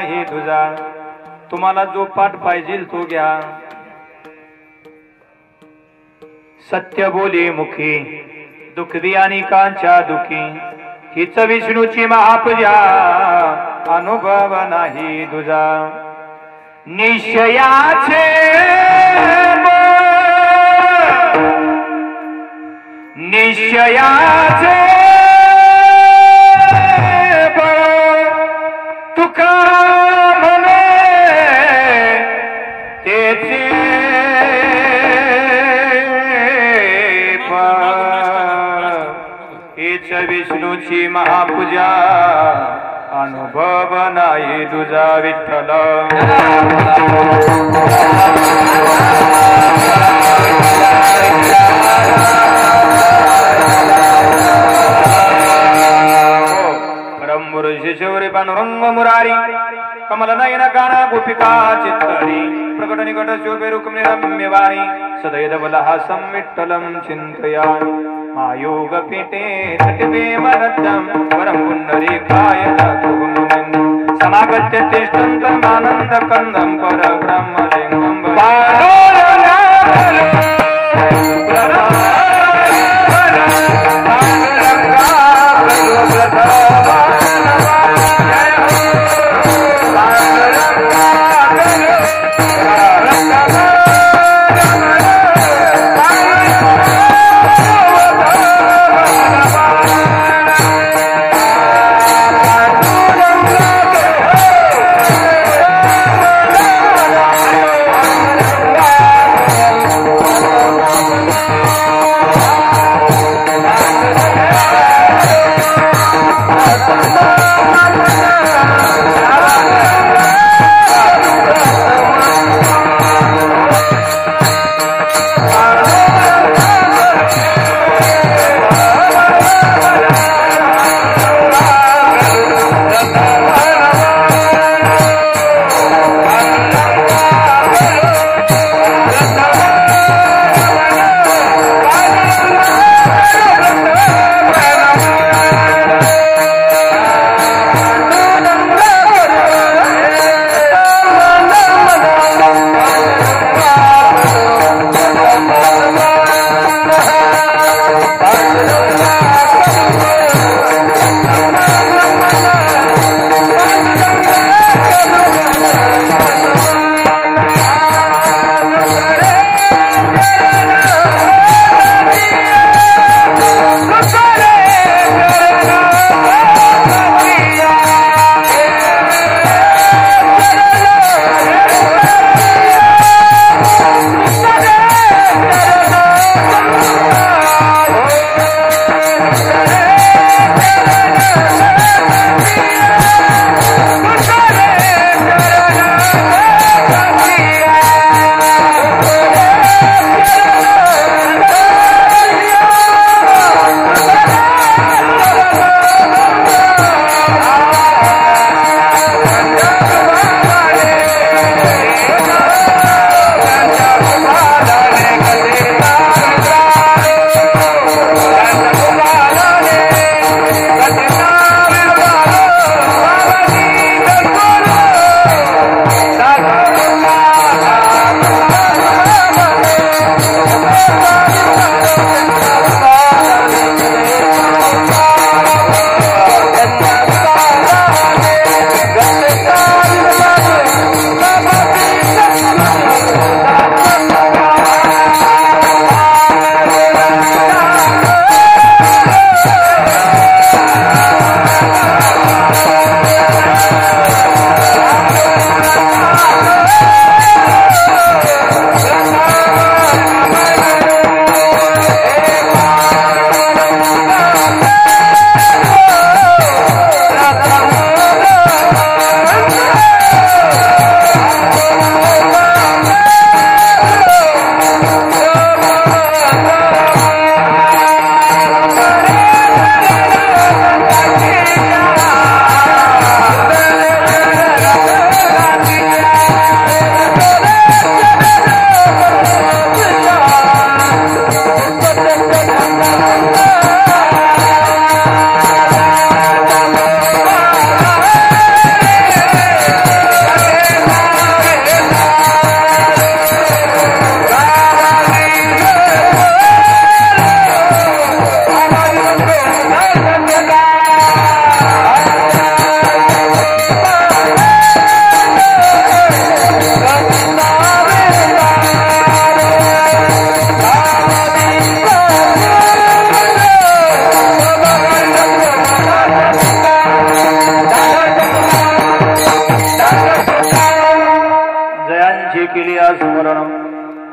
नाही तुझा। तुम्हाला जो पाठ पाहिजे तो घ्या। सत्य बोली मुखी दुखवी अनेकांच्या दुखी, हीच विष्णूची महापूजा अनुभव नाही तुझा। निश्चयाचे निश्चयाचे तुका म्हणे तेचे हीच विष्णूची महापूजा अनुभव नाही तुझा विठ्ठल। शिशौरी पांडुरंग मुरारी कमल नयन काना गोपिका चित्तरी प्रकट निकट शोभे रुक्मिणी रम्य वाणी सदैव लहासं विठ्ठलं चिन्तयामि। मायोग पीठे तटे मनद्धं वरं पुण्डरीकाय दत्तं समागत्य तिष्ठन्तं आनन्दकन्दं परब्रह्मलिङ्गं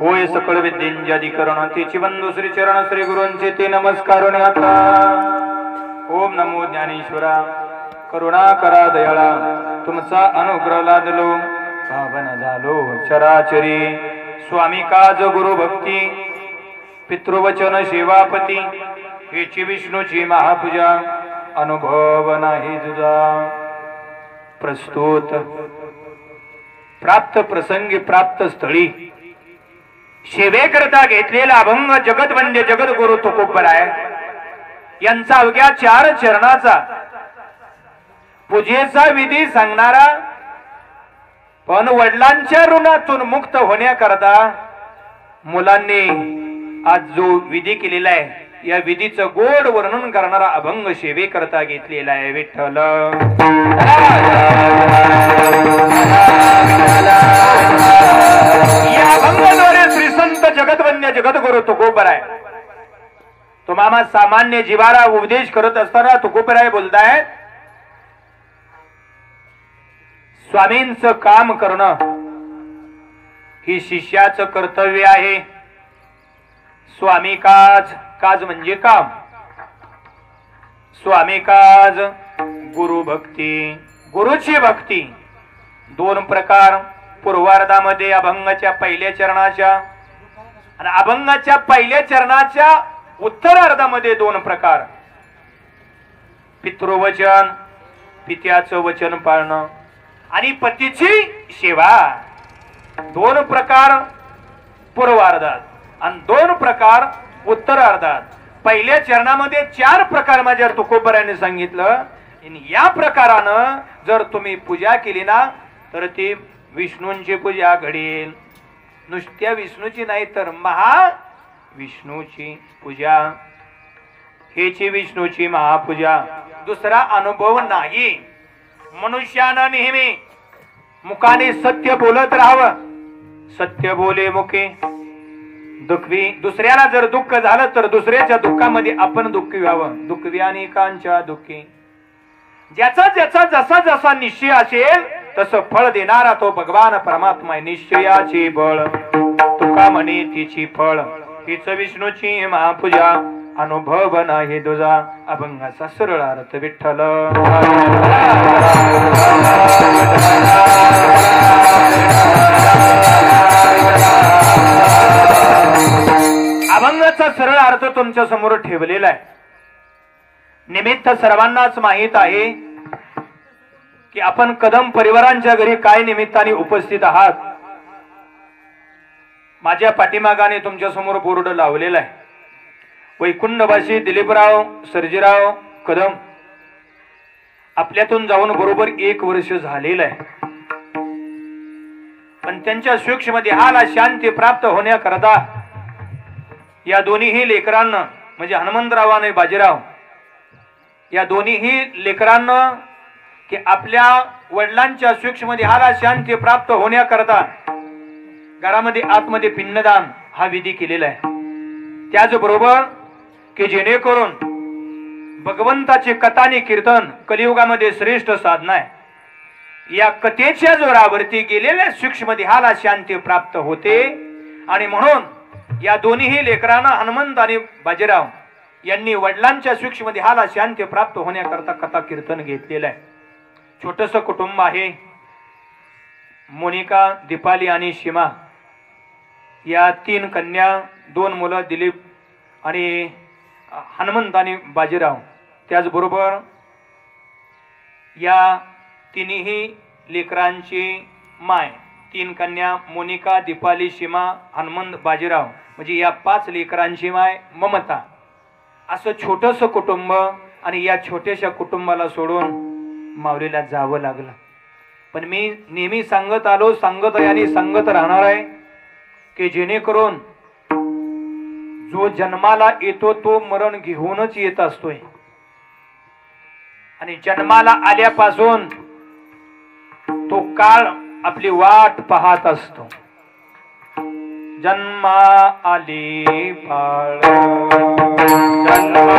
होय सकळ विद्येंचे अधिकरण तेची बंधू श्री चरण श्री गुरूंचे ते नमस्कार आता ओम नमो ज्ञानेश्वरा करुणा करा दयाळा तुमचा अनुग्रह लादलो पावन झालो चराचरी स्वामी काज गुरु भक्ती पितृवचन सेवापती हेची विष्णूची महापूजा अनुभव नाही तुझा प्रस्तुत प्राप्त प्रसंगी प्राप्त स्थळी सेवेकरता घेतलेला अभंग जगतवंद्य जगद्गुरु तुकोबराय यांचा अवघ्या 4 चरणाचा पूजेचा विधी सांगणारा पण वडिलांच्या ऋणातून मुक्त होण्याकरता मुलांनी आज जो विधी केलेला आहे या विधीचं गोड वर्णन करणारा अभंग सेवेकरता घेतलेला आहे विठ्ठल या अभंगाद्वारे श्री संत जगतवंद्य जगद्गुरु तुकोबराय तुम्हाला सामान्य जीवाला उपदेश करत असताना तुकोबराय बोलताय स्वामींचं काम करणं ही शिष्याचं कर्तव्य आहे स्वामी काज काज म्हणजे काम स्वामी काज गुरु भक्ती गुरुची भक्ती 2 प्रकार पूर्वार्धामध्ये अभंगाच्या पहिल्या चरणाच्या आणि अभंगाच्या पहिल्या चरणाच्या उत्तरार्धामध्ये 2 प्रकार पितृवचन पित्याचं वचन पाळणं आणि पतीची सेवा 2 प्रकार पूर्वार्धात आणि 2 प्रकार उत्तरार्धात पहिल्या चरणामध्ये 4 प्रकार माझ्या तुकोबराने सांगितलं या प्रकारानं जर तुम्ही पूजा केली ना तर ती विष्णूंची पूजा घडेल नुसत्या विष्णूची नाही तर महाविष्णूची पूजा हेची विष्णूची महापूजा दुसरा अनुभव नाही मनुष्यानं नेहमी मुखाने सत्य बोलत राहावं सत्य बोले मुखे दुःखवी दुसऱ्याला जर दुःख झालं तर दुसऱ्याच्या दुःखामध्ये आपण दुःखी व्हावं दुःखवी अनेकांच्या दुःखी ज्याचा ज्याचा जसा जसा निश्चय असेल तसं फळ देणारा तो भगवान परमात्मा निश्चयाची बळ तुका म्हणे तिची फळ हीच विष्णूची महापूजा अनुभव नाही तुझा अभंगाचा सरळ अर्थ विठ्ठल अभंगाचा सरळ अर्थ तुमच्या समोर ठेवलेला आहे निमित्त सर्वांनाच माहित आहे की आपण कदम परिवारांच्या घरी काय निमित्ताने उपस्थित आहात माझ्या पाठीमागाने तुमच्या समोर बोर्ड लावलेला आहे वैकुंठवासी दिलीपराव सर्जीराव कदम आपल्यातून जाऊन बरोबर 1 वर्ष झालेलं आहे पण त्यांच्या सूक्ष्म देहाला शांती प्राप्त होण्याकरता या दोन्हीही लेकरांना म्हणजे हनुमंतराव आणि बाजीराव या दोन्हीही लेकरांना की आपल्या वडिलांच्या सूक्ष्म देहाला शांती प्राप्त होण्याकरता घरामध्ये आतमध्ये पिंडदान हा विधी केलेला आहे त्याचबरोबर की जेणेकरून भगवंताचे कथानी कीर्तन कलियुगामध्ये श्रेष्ठ साधना आहे या कथेच्या जोरावरती गेलेल्या सूक्ष्म देहाला शांती प्राप्त होते आणि म्हणून या दोन्हीही लेकरांना हनुमंत आणि बाजीराव यांनी वडिलांच्या सूक्ष्म देहाला शांती प्राप्त होण्याकरता कथा कीर्तन घेतलेलं आहे छोटस कुटुंब आहे मोनिका दीपाली आणि सीमा या 3 कन्या 2 मुलं दिलीप आणि हनुमंत आणि बाजीराव त्याचबरोबर या तिन्ही लेकरांची माय 3 कन्या मोनिका दीपाली सीमा हनुमंत बाजीराव म्हणजे या 5 लेकरांची माय ममता असं छोटस कुटुंब आणि या छोट्याशा कुटुंबाला सोडून माऊलीला जावं लागलं पण मी नेहमी सांगत आलो सांगत आहे आणि सांगत राहणार आहे की जेणेकरून जो जन्माला येतो तो मरण घेऊनच येत असतोय आणि जन्माला आल्यापासून तो काळ आपली वाट पाहत असतो जन्मा आली बाळ जन्मा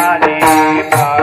आली बाळ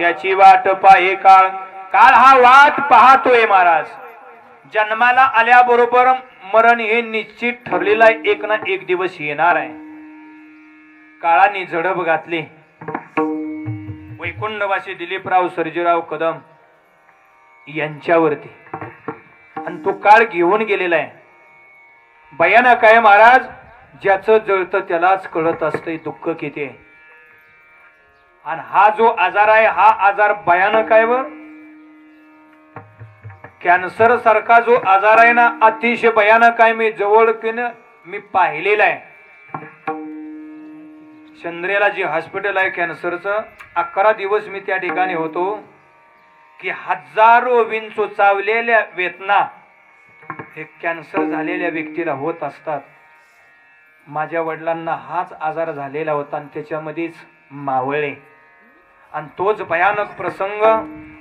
त्याची वाट पाहे काळ, काळ हा वाट पाहतोय महाराज. जन्माला आल्याबरोबर मरण हे निश्चित ठरलेलं आहे, एक ना एक दिवस येणार आहे. काळाने झडप घातली. वैकुंठवासी दिलीपराव सर्जेराव कदम यांच्यावरती, आणि तो काळ घेऊन गेलेला आहे. भयानक आहे महाराज. ज्याचं जळतं त्यालाच कळत असतंय दुःख किती आहे. आणि हा जो आजार आहे हा आजार भयानक आहे. व कॅन्सर सारखा जो आजार आहे ना अतिशय भयानक आहे. मी जवळकीनं मी पाहिलेला आहे. चंद्रेला जे हॉस्पिटल आहे कॅन्सरचं, 11 दिवस मी त्या ठिकाणी होतो. की हजारो विंचोचावलेल्या वेदना हे कॅन्सर झालेल्या व्यक्तीला होत असतात. माझ्या वडिलांना हाच आजार झालेला होता आणि त्याच्यामध्येच मावळे. आणि तोच भयानक प्रसंग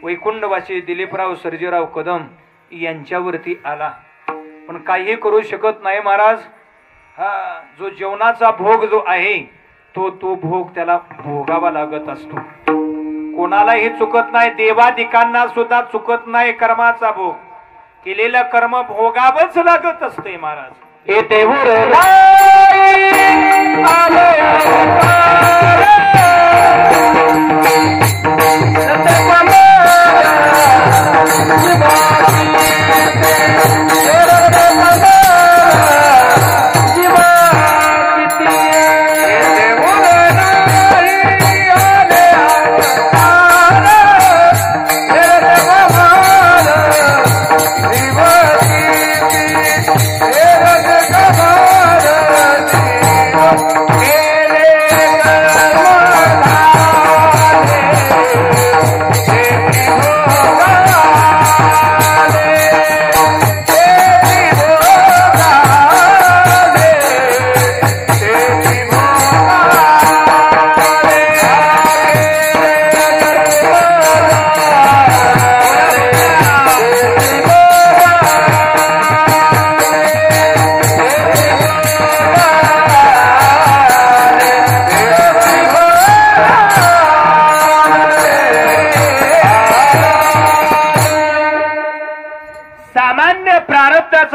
वैकुंठवासी दिलीपराव सर्जेराव कदम यांच्यावरती आला. पण काही करू शकत नाही महाराज. हा जो जीवनाचा भोग जो आहे तो भोग त्याला भोगावा लागत असतो. कोणालाही चुकत नाही, देवादिकांना सुद्धा चुकत नाही. कर्माचा भोग केलेलं कर्म भोगावंच लागत असते महाराज. हे देऊर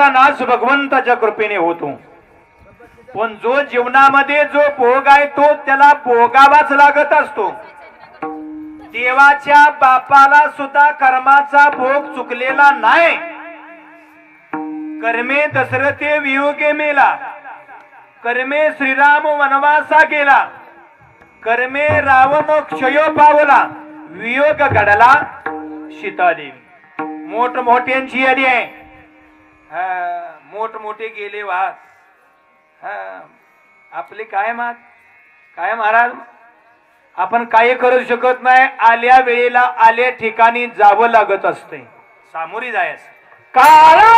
नाश भगवंताच्या कृपेने होतो. पण जो जीवनामध्ये जो भोग आहे तो त्याला भोगावाच लागत असतो. देवाच्या बापाला सुद्धा कर्माचा भोग चुकलेला नाही. कर्मे दशरथे वियोगे मेला, कर्मे श्रीराम वनवासा गेला, कर्मे रावण क्षयो पावला, वियोग घडला सीतादेवी. मोठमोठ्यांची यादी आहे. मोठमोठे गेले वाहत. आपले काय महाराज आपण काही करू शकत नाही. आल्या वेळेला आल्या ठिकाणी जावं लागत असते. सामोरी जायस काळा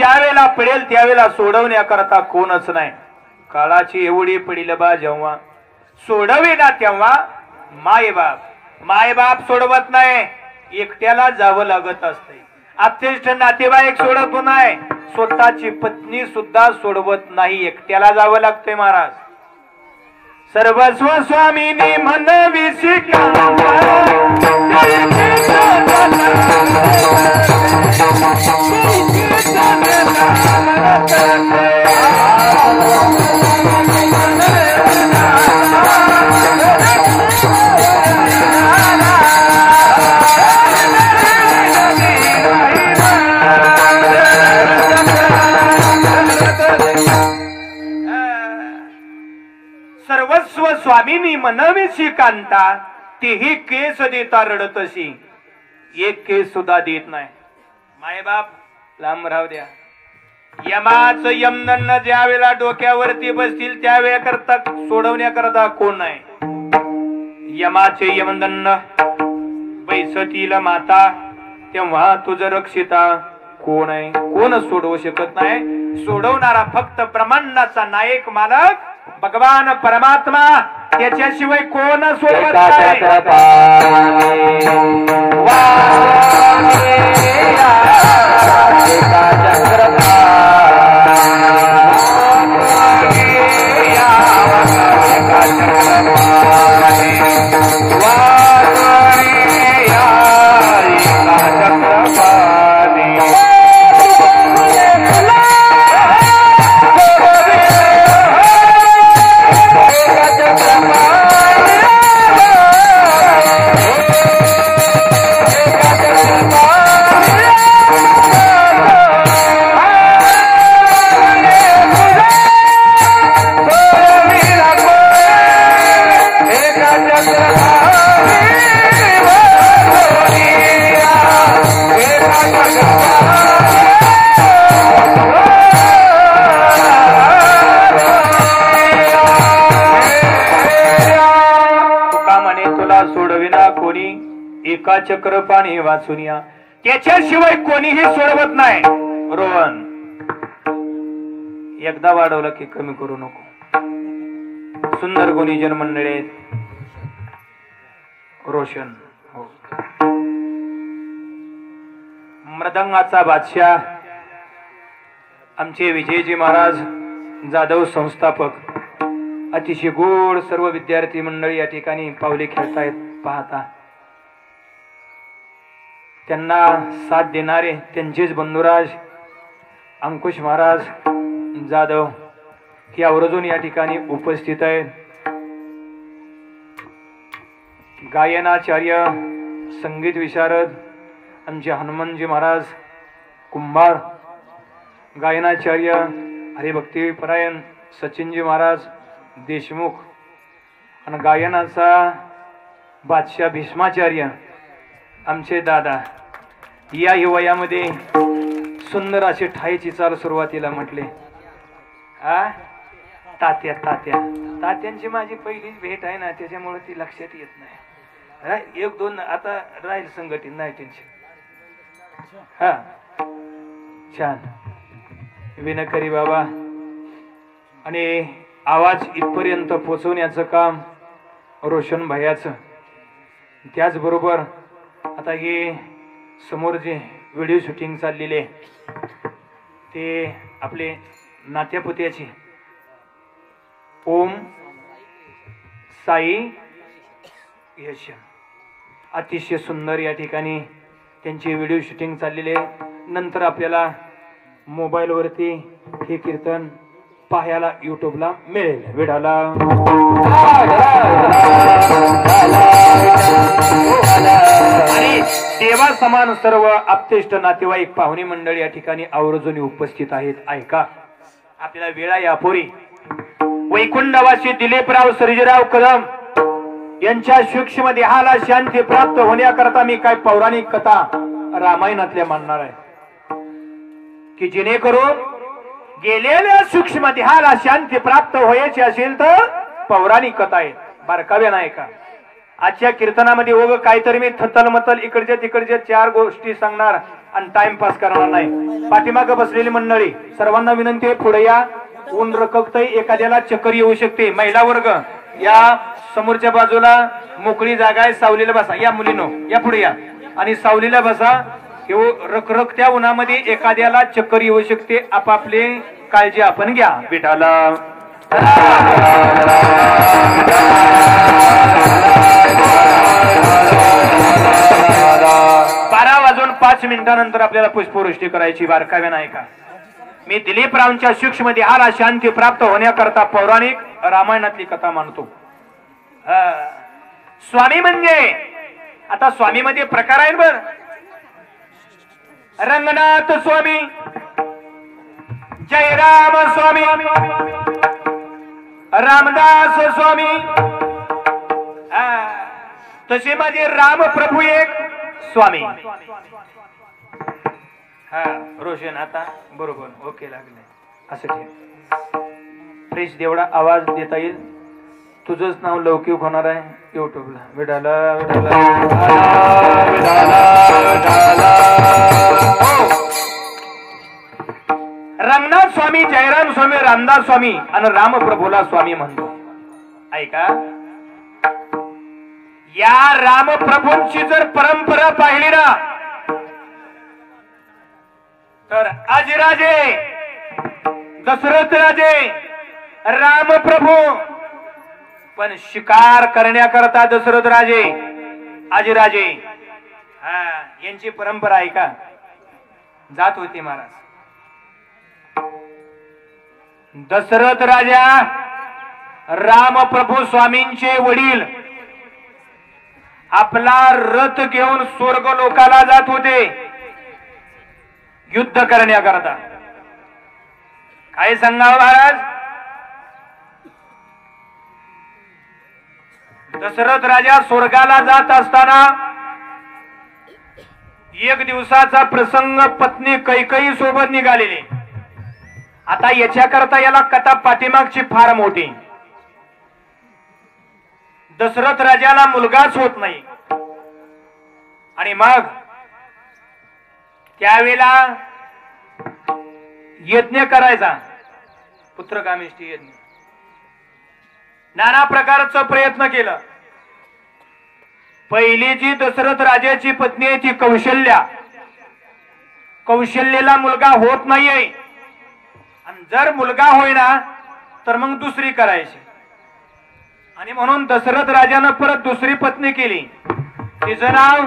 ज्या वेळेला पडेल त्यावेळेला सोडवण्याकरता कोणच नाही. काळाची एवढी पडील बा जेव्हा सोडवेना तेव्हा मायबाप सोडवत नाही, एकट्याला जावं लागत असते. अत्यंत नातेवाईक सोडत नाही, स्वतःची पत्नी सुद्धा सोडवत नाही, एकट्याला जावं लागतंय. महाराज सर्वस्व स्वामीनी म्हणविसी सर्वस्व स्वामीनी मनविसी कांता, तेही केस देता रडतशी, एक केस सुद्धा देत नाही. मायबाप लांब राहू द्या. यमाच यमदंड ज्या वेळेला डोक्यावरती बसतील त्यावेळे करता सोडवण्याकरता कोण नाही. यमाचे यमदंड बैसतील माता, तेव्हा तुझ रक्षिता कोण आहे? कोण सोडवू शकत नाही. सोडवणारा फक्त ब्रह्मांडाचा नायक मालक भगवान परमात्मा, त्याच्याशिवाय कोण सोडवत नाही. एका चक्र पाणी वाचूनिया, त्याच्याशिवाय कोणीही सोडवत नाही. रोहन एकदा वाढवलं की कमी करू नको. सुंदर गुणीजन मंडळे रोशन हो. मृदंगाचा बादशाह आमचे विजयजी महाराज जाधव संस्थापक, अतिशय गोड सर्व विद्यार्थी मंडळी या ठिकाणी पावले खेळतायत पाहता. त्यांना साथ देणारे त्यांचेच बंधुराज अंकुश महाराज जाधव हे आवर्जून या ठिकाणी उपस्थित आहेत. गायनाचार्य संगीत विशारद आमचे हनुमानजी महाराज कुंभार, गायनाचार्य हरिभक्ती परायण सचिनजी महाराज देशमुख, आणि गायनाचा बादशाह भीष्माचार्य आमचे दादा. या वयामध्ये सुंदर असे ठाईची चाल सुरुवातीला म्हटले. तात्यांची माझी पहिलीच भेट आहे ना, त्याच्यामुळे ती लक्षात येत नाही. एक दोन आता राहील संघटित नाही टेन्शन. हा छान विनकरी बाबा. आणि आवाज इथपर्यंत पोहोचवण्याचं काम रोशन भैयाचं. त्याचबरोबर आता हे समोर जे व्हिडिओ शूटिंग चाललेले ते आपले नात्यापुत्याचे ओम साई यश, अतिशय सुंदर या ठिकाणी त्यांची व्हिडिओ शूटिंग चाललेले. नंतर आपल्याला मोबाईलवरती हे कीर्तन पाहायला युट्यूबला मिळेल. विडाला आणि देवा समान सर्व आप्तेष्ट नातेवाईक पाहुणे मंडळी या ठिकाणी आवर्जून उपस्थित आहेत. ऐका, आपल्याला वेळा यापूर्वी वैकुंठवासी दिलीपराव सर्जेराव कदम यांच्या सूक्ष्म देहाला शांती प्राप्त होण्याकरता मी काय पौराणिक कथा रामायणातल्या मांडणार आहे की जेणेकरून गेलेल्या सूक्ष्म देहाला शांती प्राप्त व्हायची असेल तर पौराणिक कथा आहे. बारकाव्या नाही का? आजच्या कीर्तनामध्ये ओग काहीतरी मी थतल मतल इकडच्या तिकडच्या चार गोष्टी सांगणार आणि टाइमपास करणार नाही. पाठीमागे बसलेली मंडळी सर्वांना विनंती आहे, पुढे या. ऊन रखकतय, एखाद्याला चक्कर येऊ शकते. महिला वर्ग या समोरच्या बाजूला मोकळी जागा आहे, सावलीला बसा. या मुलीनो या पुढे या आणि सावलीला बसा. रखरखत्या उन्हामध्ये एखाद्याला चक्कर येऊ शकते. आपापले काळजी आपण घ्या. विठाला 12:05 आपल्याला पुष्पवृष्टी करायची. बारकाव्या नाही का? मी दिलीप रावांच्या सूक्ष्म देहाला शांती प्राप्त होण्याकरता पौराणिक रामायणातली कथा मानतो. स्वामी म्हणजे आता स्वामी मध्ये प्रकार आहेत बर. रंगनाथ स्वामी, जयराम स्वामी, रामदास स्वामी. तसे माझे राम प्रभू एक स्वामी. हा रोशन आता बरोबर ओके लागले. असं ठेव. फ्रेश देवढा आवाज देता येईल. तुझंच नाव लौकिक होणार आहे युट्यूबला. विडाला विडाला रंगनाथ स्वामी, जयराम स्वामी, रामदास स्वामी आणि रामप्रभूला स्वामी म्हणतो. ऐका, या रामप्रभूंची जर परंपरा पाहिली ना तर आजीराजे, दशरथ राजे, रामप्रभू. पण शिकार करण्याकरता दशरथ राजे, आजीराजे यांची परंपरा आहे का? जात होते महाराज. दशरथ राजा रामप्रभू स्वामींचे वडील आपला रथ घेऊन स्वर्ग लोकाला जात होते युद्ध करण्याकरता. काय सांगावं महाराज? दशरथ राजा स्वर्गाला जात असताना एक दिवसाचा प्रसंग पत्नी कैकेयी सोबत निघालेली. आता याच्याकरता याला कथा पाठीमागची फार मोठी. दशरथ राजाला मुलगाच होत नाही आणि मग त्यावेळेला यज्ञ करायचा, पुत्रकामेष्टी यज्ञ. नाना प्रकारचा प्रयत्न केला. पहिली जी दशरथ राजाची पत्नी आहे ती कौशल्या. कौशल्येला मुलगा होत नाहीये आणि जर मुलगा होईना तर मग दुसरी करायची. आणि म्हणून दशरथ राजानं परत दुसरी पत्नी केली. तिचं नाव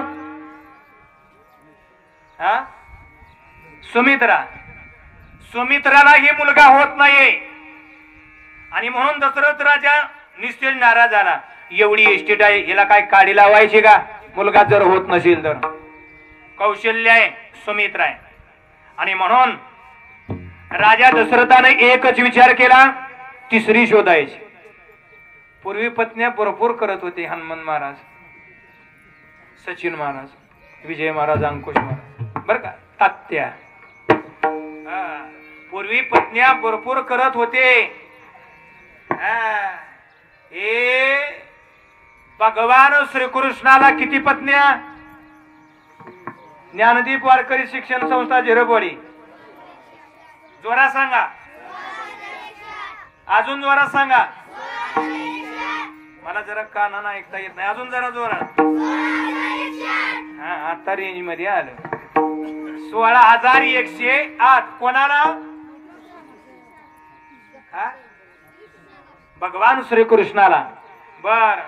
सुमित्रा. सुमित्राला ही मुलगा होत नाहीये आणि म्हणून दशरथ राजा निश्चित नाराज झाला. एवढी इस्टेट आहे, हिला काय काडी लावायची का मुलगा जर होत नसेल तर? कौशल्य आहे, सुमित्रा आहे. आणि म्हणून राजा दशरथाने एकच विचार केला, तिसरी शोधायची. पूर्वी पत्न्या भरपूर करत होते. हनुमान महाराज, सचिन महाराज, विजय महाराज, अंकुश महाराज, बर का, तात्या. पूर्वी पत्न्या भरपूर करत होते. भगवान श्रीकृष्णाला किती पत्न्या? ज्ञानदीप वारकरी शिक्षण संस्था झिरबोडी. जोरा सांगा, अजून जोरात सांगा. मला जरा कानानं ऐकता येत नाही. अजून जरा जोरात. आता रेंज मध्ये आलं. 16,108. कोणाला? भगवान श्रीकृष्णाला. बर,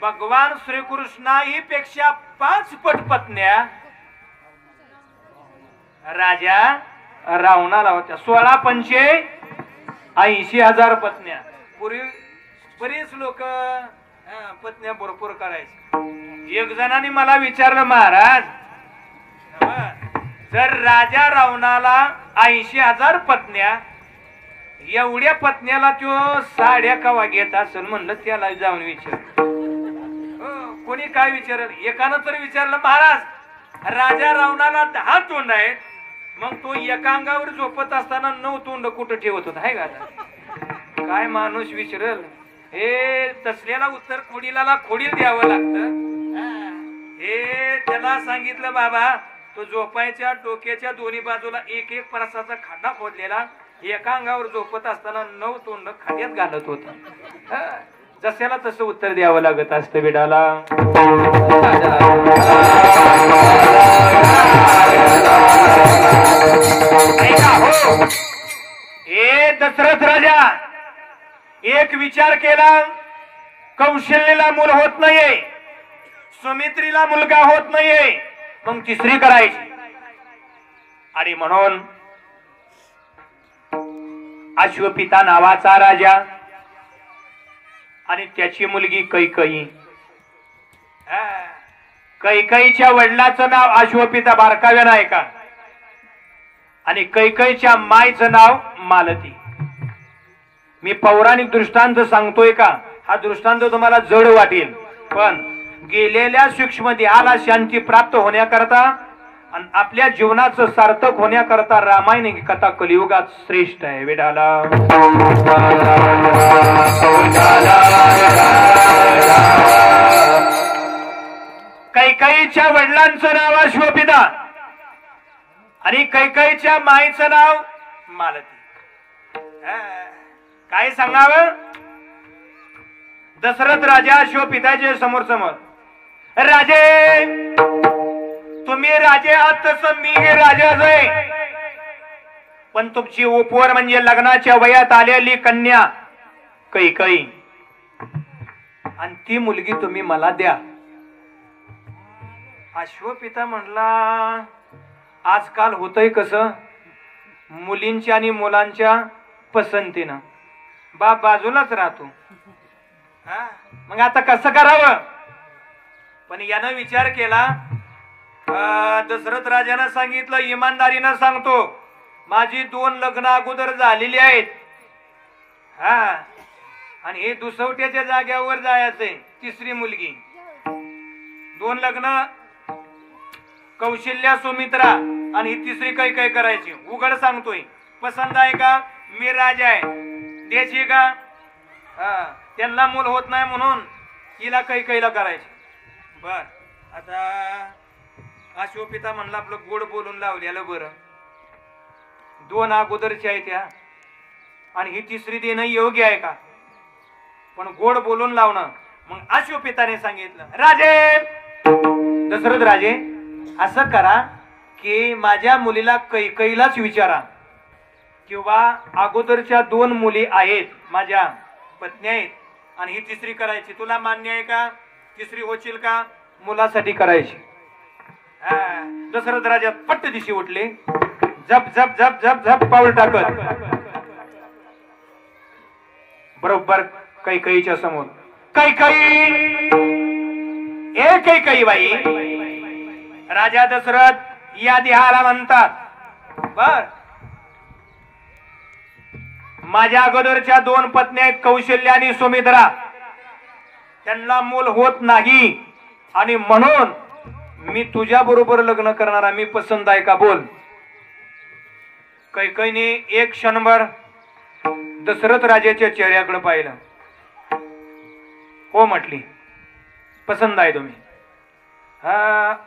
भगवान श्रीकृष्णाही पेक्षा 5 पट पत्न्या राजा रावणाला होत्या. 16 पंचे 80,000 पत्न्या. पूर्वी बरेच लोक पत्न्या भरपूर करायचे. एक जणांनी मला विचारलं, महाराज जर राजा रावणाला 80,000 पत्न्या, एवढ्या पत्न्याला तो साड्या कवा घेत असेल? म्हणलं त्याला जाऊन विचार. कोणी काय विचारलं? एकानं तर विचारलं, महाराज राजा रावणाला 10 तोंड आहेत, मग तो एका अंगावर झोपत असताना 9 तोंड कुठं ठेवत होता? आहे का? काय माणूस विचारल? हे तसल्याला उत्तर खोडीला खोडील द्यावं लागतं. हे त्याला सांगितलं बाबा तो झोपायच्या डोक्याच्या दोन्ही बाजूला एक एक परसाचा खड्डा खोदलेला, एका अंगावर झोपत असताना 9 तोंड खाद्यात घालत होता. जशाला तसं उत्तर द्यावं लागत असतं बिडाला. हे दशरथ राजा एक विचार केला, कौशल्याला मूल होत नाहीये, सुमित्रीला मुलगा होत नाहीये, मग तिसरी करायची. आणि म्हणून अश्वपिता नावाचा राजा आणि त्याची मुलगी कैकई. कैकईच्या वडिलाचं नाव अश्वपिता बारकाव्यानं आहे का, आणि कैकईच्या मायचं नाव मालती. मी पौराणिक दृष्टांत सांगतोय का, हा दृष्टांत तुम्हाला जड वाटेल, पण गेलेल्या सूक्ष्म देहाला शांती प्राप्त होण्याकरता आणि आपल्या जीवनाचं सार्थक होण्याकरता रामायण ही कथा कलियुगात श्रेष्ठ आहे. वेडाला कैकईच्या वडिलांचं नाव अश्वपिता आणि कैकईच्या माईचं नाव मालती. काय सांगावं, दशरथ राजा अश्वपिताचे समोर समोर, राजे तुम्ही राजे आहात तसं मी हे राजाच आहे, पण तुमची उपवर म्हणजे लग्नाच्या वयात आलेली कन्या कैकई आणि ती मुलगी तुम्ही मला द्या. अश्वपिता म्हणला आजकाल होतंय कसं, मुलींच्या आणि मुलांच्या पसंतीनं बाप बाजूलाच राहतो. मग आता कसं करावं, पण यानं विचार केला. दशरथ राजानं सांगितलं, इमानदारीनं सांगतो माझी 2 लग्न अगोदर झालेली आहेत, आणि हे दुसवट्याच्या जाग्यावर जायचंय. तिसरी मुलगी, 2 लग्न कौशल्या सुमित्रा आणि ही तिसरी कैकई करायची. उघड सांगतोय, पसंत आहे का, मी राजा आहे, द्यायची का. त्यांना मूल होत नाही म्हणून हिला कैकईला करायची. बर, आता अश्वपिता म्हणला आपलं गोड बोलून लावलेलं बरं, 2 अगोदरच्या आहे त्या आणि ही तिसरी देणं योग्य आहे का, पण गोड बोलून लावणं. मग अश्वपिताने सांगितलं, राजे दशरथ राजे असं करा की माझ्या मुलीला कैकईलाच विचारा, किंवा अगोदरच्या 2 मुली आहेत माझ्या पत्नी आहेत आणि ही तिसरी करायची, तुला मान्य आहे का, तिसरी होशील का, मुलासाठी करायची. दशरथ राजा पट्ट दिशी उठले, झप झप झप झप झप पाऊल टाकत बरोबर कैकईच्या समोर. कैकई, ए कैकई बाई, राजा दशरथ या देहाला म्हणतात, बर माझ्या अगोदरच्या 2 पत्नी आहेत कौशल्या आणि सुमित्रा, त्यांना मूल होत नाही आणि म्हणून मी तुझ्या बरोबर लग्न करणारा, मी पसंत आहे का, बोल. कैकईने एक क्षणभर दशरथ राजाच्या चेहऱ्याकडे पाहिलं, हो म्हटली, पसंत आहे तुम्ही.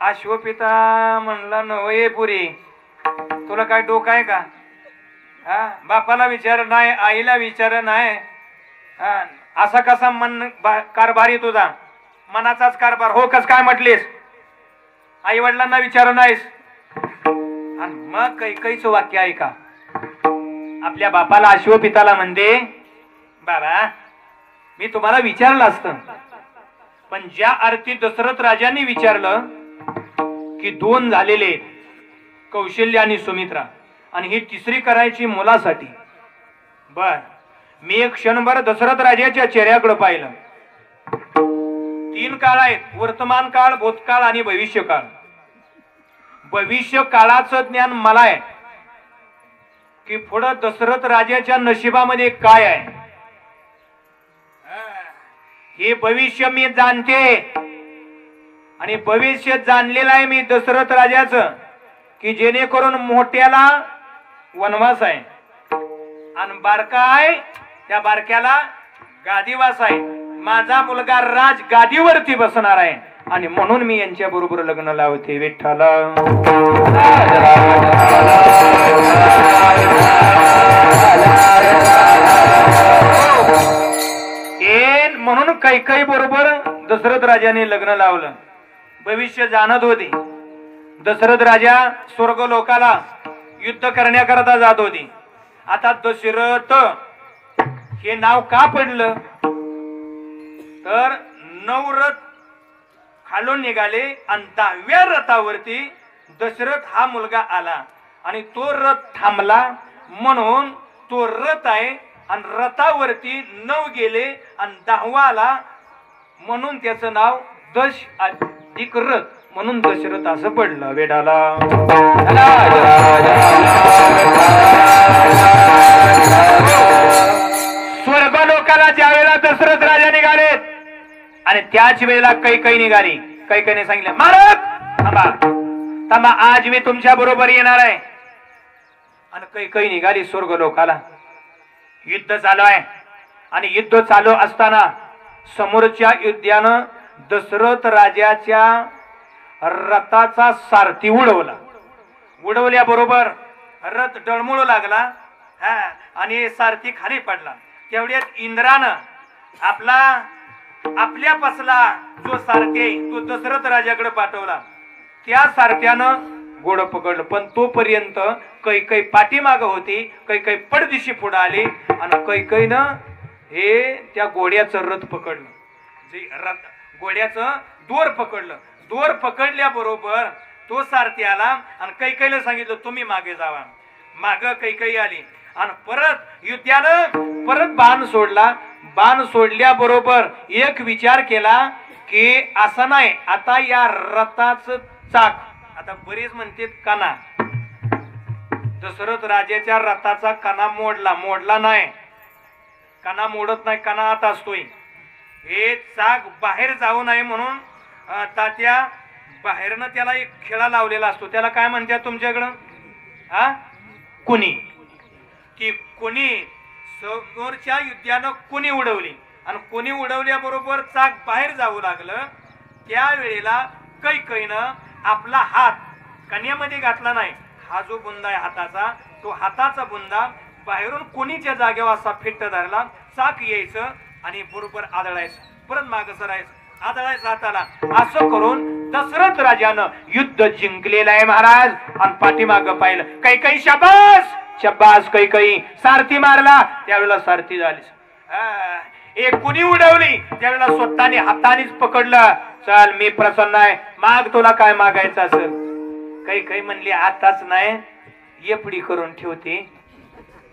अश्वपिता म्हणला, नव्हे पुरी, तुला काय डोकं आहे का, बापाला विचार नाही, आईला विचार नाही, असा कसा मन कारभारी तुझा, मनाचाच कारभार हो कस काय म्हटलीस, आई वडिलांना विचार नाहीस. आणि मग कैकईचं वाक्य आहे का, आपल्या बापाला अश्वपिताला म्हणते, बाबा मी तुम्हाला विचारलं असतं, पण ज्या अर्थी दशरथ राजांनी विचारलं की 2 झालेले कौशल्या आणि सुमित्रा आणि ही तिसरी करायची मुलासाठी, बर मी एक क्षणभर दशरथ राजाच्या चेहऱ्याकडे पाहिलं. 3 काळ आहेत, वर्तमान काळ, भूतकाळ आणि भविष्य काळ. भविष्य काळाचं ज्ञान मला आहे की पुढे दशरथ राजाच्या नशिबामध्ये काय आहे, हे भविष्य मी जाणते आणि भविष्य जाणलेलं आहे मी दशरथ राजाचं, की जेणेकरून मोठ्याला वनवास आहे आणि बारका आहे त्या बारक्याला गादीवास आहे, माझा मुलगा राज गादीवरती बसणार आहे आणि म्हणून मी यांच्या बरोबर लग्न लावते. विठ्ठल म्हणून कैकई बरोबर दशरथ राजाने लग्न लावलं. भविष्य जाणत होती. दशरथ राजा स्वर्ग लोकाला युद्ध करण्याकरता जात होती. आता दशरथ हे नाव का पडलं तर 9 रथ खालून निघाले आणि 10व्या रथावरती दशरथ हा मुलगा आला आणि तो रथ थांबला म्हणून तो रथ आहे आणि रथावरती 9 गेले आणि 10वा आला म्हणून त्याचं नाव दश अधिक रथ म्हणून दशरथ असं पडलं. वेडाला स्वर्ग लोकाला ज्या वेळेला दशरथ राजा निघालेत आणि त्याच वेळेला कैकई निघाली. कैकईने सांगितलं महाराज थांबा थांबा, आज मी तुमच्या बरोबर येणार आहे. आणि कैकई निघाली स्वर्ग लोकाला. युद्ध चालू आहे आणि युद्ध चालू असताना समोरच्या युद्धानं दशरथ राजाच्या रथाचा सारथी उडवला. उडवल्याबरोबर रथ डळमळू लागला आणि सारथी खाली पडला. तेवढ्यात इंद्रानं आपल्या पसला जो सारथी आहे तो दशरथ राजाकडे पाठवला. त्या सारथ्यानं घोडं पकडलं पण तोपर्यंत कैकई पाठीमाग होती. कैकई पडदिशी पुढे आली आणि कैकईनं हे त्या घोड्याचं रथ पकडलं. घोड्याचं दोर पकडलं. दोर पकडल्याबरोबर तो सारथी आला आणि कैकईला सांगितलं तुम्ही मागे जावा. माग कैकई आली आणि परत युद्धानं परत बाण सोडला. बाण सोडल्याबरोबर एक विचार केला की असं नाही, आता या रथाचं चाक, आता बरेच म्हणतात कणा, दशरथ राजाच्या रथाचा कणा मोडला नाही. कणा मोडत नाही, कणा आता असतोय. हे चाक बाहेर जाऊ नये म्हणून तात्या बाहेरनं त्याला एक खेळा लावलेला असतो. त्याला काय म्हणतात तुमच्याकडं? कुणी. ती कुणी समोरच्या युद्धानं कुणी उडवली आणि कुणी उडवल्याबरोबर चाक बाहेर जाऊ लागलं. त्यावेळेला कैकईनं आपला हात कण्यामध्ये घातला नाही. हा जो बुंदा आहे हाताचा, तो हाताचा बुंदा बाहेरून कोणीच्या जागेवर असा फिट्ट धरला. चाक यायचं आणि बरोबर आदळायचं, परत मागं सरायचं, आदळायचं हाताला. असं करून दशरथ राजानं युद्ध जिंकलेलं आहे महाराज. आणि पाठीमागं पाहिलं कैकई शाबास शाबास कैकई. सारथी मारला त्यावेळेला सारथी झाली. एक कुणी उडवली त्यावेळेला स्वतःने हातानेच पकडलं. चल मी प्रसन्न आहे, माग तुला काय मागायचं असेल. कैकई म्हणली आताच नाही, एपडी करून ठेवते,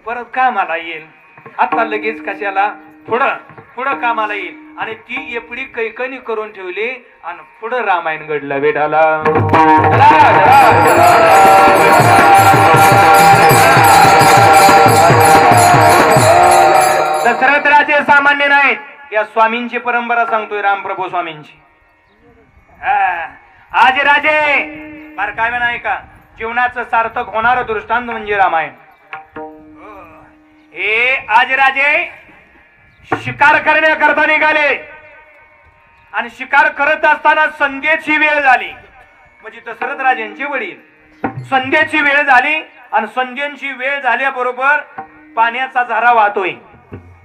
परत कामाला येईल. आता लगेच कशाला, पुढं कामाला येईल. आणि ती एपडी कैकईने करून ठेवली आणि पुढं रामायण घडलं. वेढाला दशरथ राजे सामान्य नाहीत. या स्वामींची परंपरा सांगतोय, रामप्रभू स्वामींची. आज राजे फार काय नाही का, जीवनाचं सार्थक होणार दृष्टांत म्हणजे रामायण. हे आज राजे शिकार करण्याकरता निघाले आणि शिकार करत असताना संध्येची वेळ झाली. म्हणजे दशरथ राजांचे वडील, संध्येची वेळ झाली आणि संध्येची वेळ झाल्याबरोबर पाण्याचा झरा वाहतोय.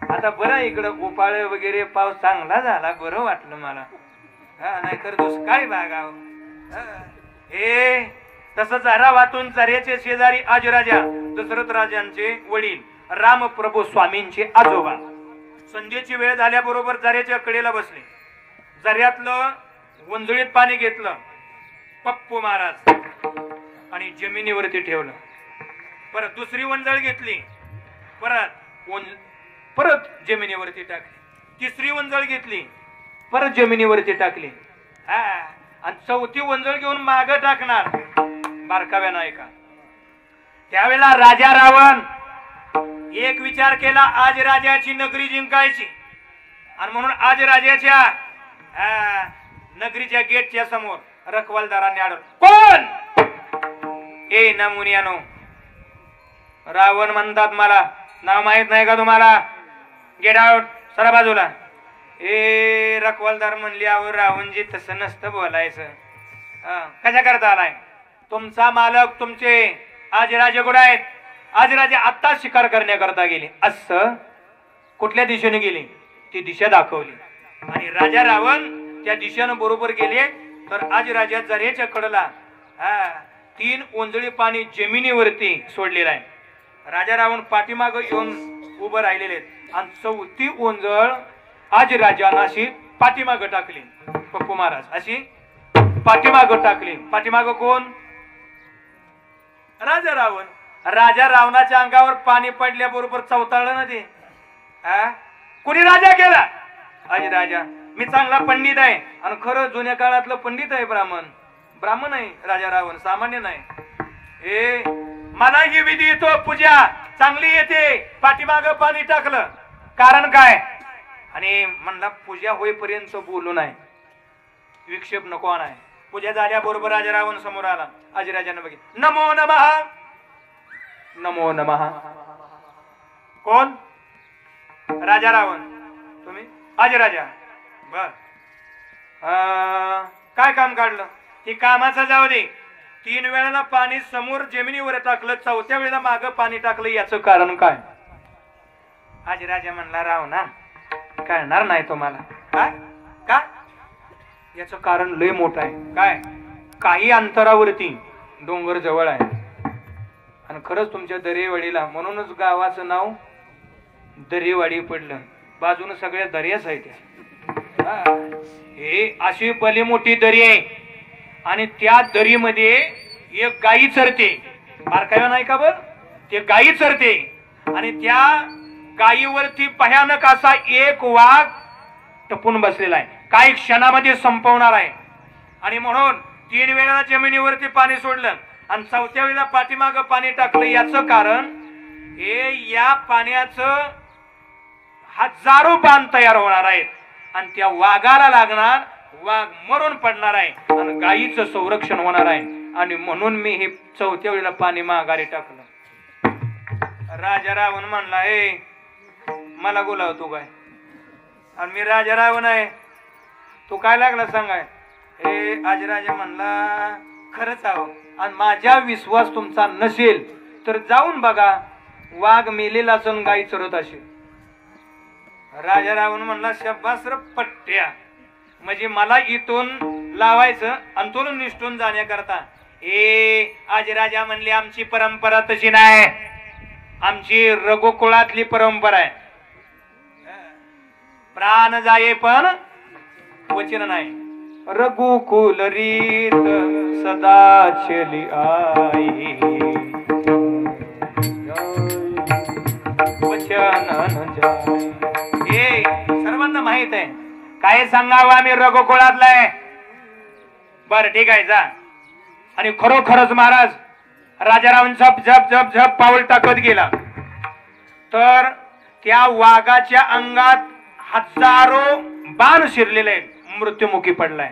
आता बरं इकडं गोपाळ वगैरे पाऊस चांगला झाला, बरं वाटलं मला. नाहीतर दुष्काळी भागाव. हे तसं झरा वाहतून झऱ्याचे शेजारी आज राजा दशरथ राजांचे वडील रामप्रभू स्वामींचे आजोबा. संध्येची वेळ झाल्याबरोबर झऱ्याच्या कडेला बसले. झऱ्यातलं वंजळीत पाणी घेतलं पप्पू महाराज आणि जमिनीवरती ठेवलं. परत दुसरी वंजळ घेतली, परत जमिनीवरती टाकली. तिसरी वंजळ घेतली, परत जमिनीवरती टाकली. आणि चौथी वंजळ घेऊन माग टाकणार. बारकाव्या नाही का. त्यावेळेला राजा रावण एक विचार केला, आज राजाची नगरी जिंकायची. आणि म्हणून आज राजाच्या नगरीच्या गेटच्या समोर रखवालदारांनी आडवलं. कोण? ए नमुनियानो, रावण म्हणतात मला, नाव माहित नाही का तुम्हाला? Get out. सरा बाजूला. ए रखवालदार म्हणली, अहो रावणजी तसं नसतं बोलायचं. कशा करता आलाय? तुमचा मालक तुमचे आजराजे कुठे आहेत? आजराजे आत्ता शिकार करण्याकरता गेले. असं कुठल्या दिशेने गेले? ती दिशा दाखवली आणि राजा रावण त्या दिशेनं बरोबर गेले. तर आजराजा जरेच्या कडला 3 ओंजळी पाणी जमिनीवरती सोडलेलं आहे. राजा रावण पाठीमाग येऊन उभं राहिलेले आहेत आणि 4थी ओंजळ आजराजांना अशी पाठीमाग टाकली. पप्पू महाराज अशी पाठीमाग टाकली. पाठीमाग कोण? राजा रावण. राजा रावणाच्या अंगावर पाणी पडल्याबरोबर चवताळलं ना ते. कुणी राजा केला? आजराजा. मी चांगला पंडित आहे आणि खरं जुन्या काळातलं पंडित आहे. ब्राह्मण आहे राजा रावण, सामान्य नाही. मला ही विधी येतो, पूजा चांगली येते. पाठीमाग पाणी टाकलं, कारण काय? आणि म्हणला पूजा होईपर्यंत बोलू नाही, विक्षेप नको नाही. पूजा झाल्याबरोबर राजा रावण समोर आला. आजराजानं बघितलं. नमो नमः. नमो नमः. कोण? राजा रावण. तुम्ही? आजराजा. बर. काय काम काढलं? ती कामाचं जाऊ दे. 3 वेळेला पाणी समोर जमिनीवर टाकलं, 4थ्या वेळेला माग पाणी टाकलं, याचं कारण काय? आजराजा म्हणला, रावणा कळणार नाही तुम्हाला. काय? का? याचं कारण लय मोठं आहे. काय? काही अंतरावरती डोंगर जवळ आहे आणि खरंच तुमच्या दरेवाडीला, म्हणूनच गावाचं नाव दरेवाडी पडलं. बाजून सगळ्या दर्याच आहेत. हे अशी भली मोठी दरी आहे आणि त्या दरीमध्ये एक गाई चरते. बारकाया नाही का? बर, ते गाई चरते आणि त्या गायीवरती भयानक असा एक वाघ टपून बसलेला आहे. काही क्षणामध्ये संपवणार आहे. आणि म्हणून 3 वेळेला जमिनीवरती पाणी सोडलं आणि 4थ्या वेळेला पाठीमाग पाणी टाकलं. याचं कारण हे, या पाण्याचं हजारो बाण तयार होणार आहेत आणि त्या वाघाला लागणार, वाघ मरून पडणार आहे आणि गायीचं संरक्षण होणार आहे. आणि म्हणून मी हे 4थ्या वेळेला पाणी माघारी टाकलं. राजा रावण म्हणला, मला बोलावतो काय? आणि मी राजा रावण आहे, तू काय लागला सांगाय? आजराजा म्हणला, खरंच आहो आणि माझ्या विश्वास तुमचा नसेल तर जाऊन बघा, वाघ मेलेला असून गाई चरत असेल. राजा रावण म्हणला, शब्बास र पट्ट्या, म्हणजे मला इथून लावायचं आणि तुला निष्ठून जाण्याकरता. आजराजा म्हणले, आमची परंपरा तशी नाही, आमची रघुकुळातली परंपरा आहे. प्राण जाये पण वचन नाही. रघुकुल रीत सदा चली आई, वचन जाय. हे सर्वांना माहित आहे. काय सांगावं, आम्ही रघुकुळातला आहे. बर ठीक आहे, जा. आणि खरोखरच महाराज राजा रावण झप झप झप झप पाऊल टाकत गेला. तर त्या वाघाच्या अंगात हजारो बाण शिरलेले आहेत, मृत्युमुखी पडलाय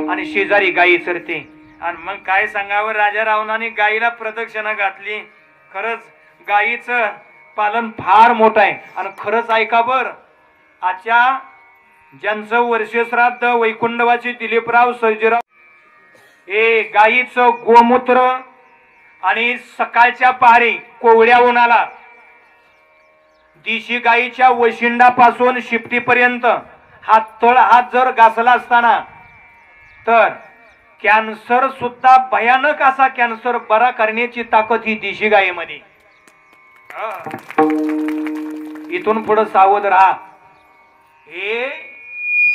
आणि शेजारी गायी चरते. आणि मग काय सांगावं, राजा रावणाने गायीला प्रदक्षिणा घातली. खरंच गायीचं पालन फार मोठं आहे. आणि खरंच ऐका बर, आजच्या ज्यांचं वर्षश्राद्ध वैकुंठवासी दिलीपराव सर्जेराव, गायीचं गोमूत्र आणि सकाळच्या पहारी कोवळ्या उन्हाला देशी गायीच्या वशिंडापासून शिपटीपर्यंत हात जर घासला असताना तर कॅन्सर सुद्धा, भयानक असा कॅन्सर बरा करण्याची ताकद ही देशी गायीमध्ये. इथून पुढे सावध राहा. हे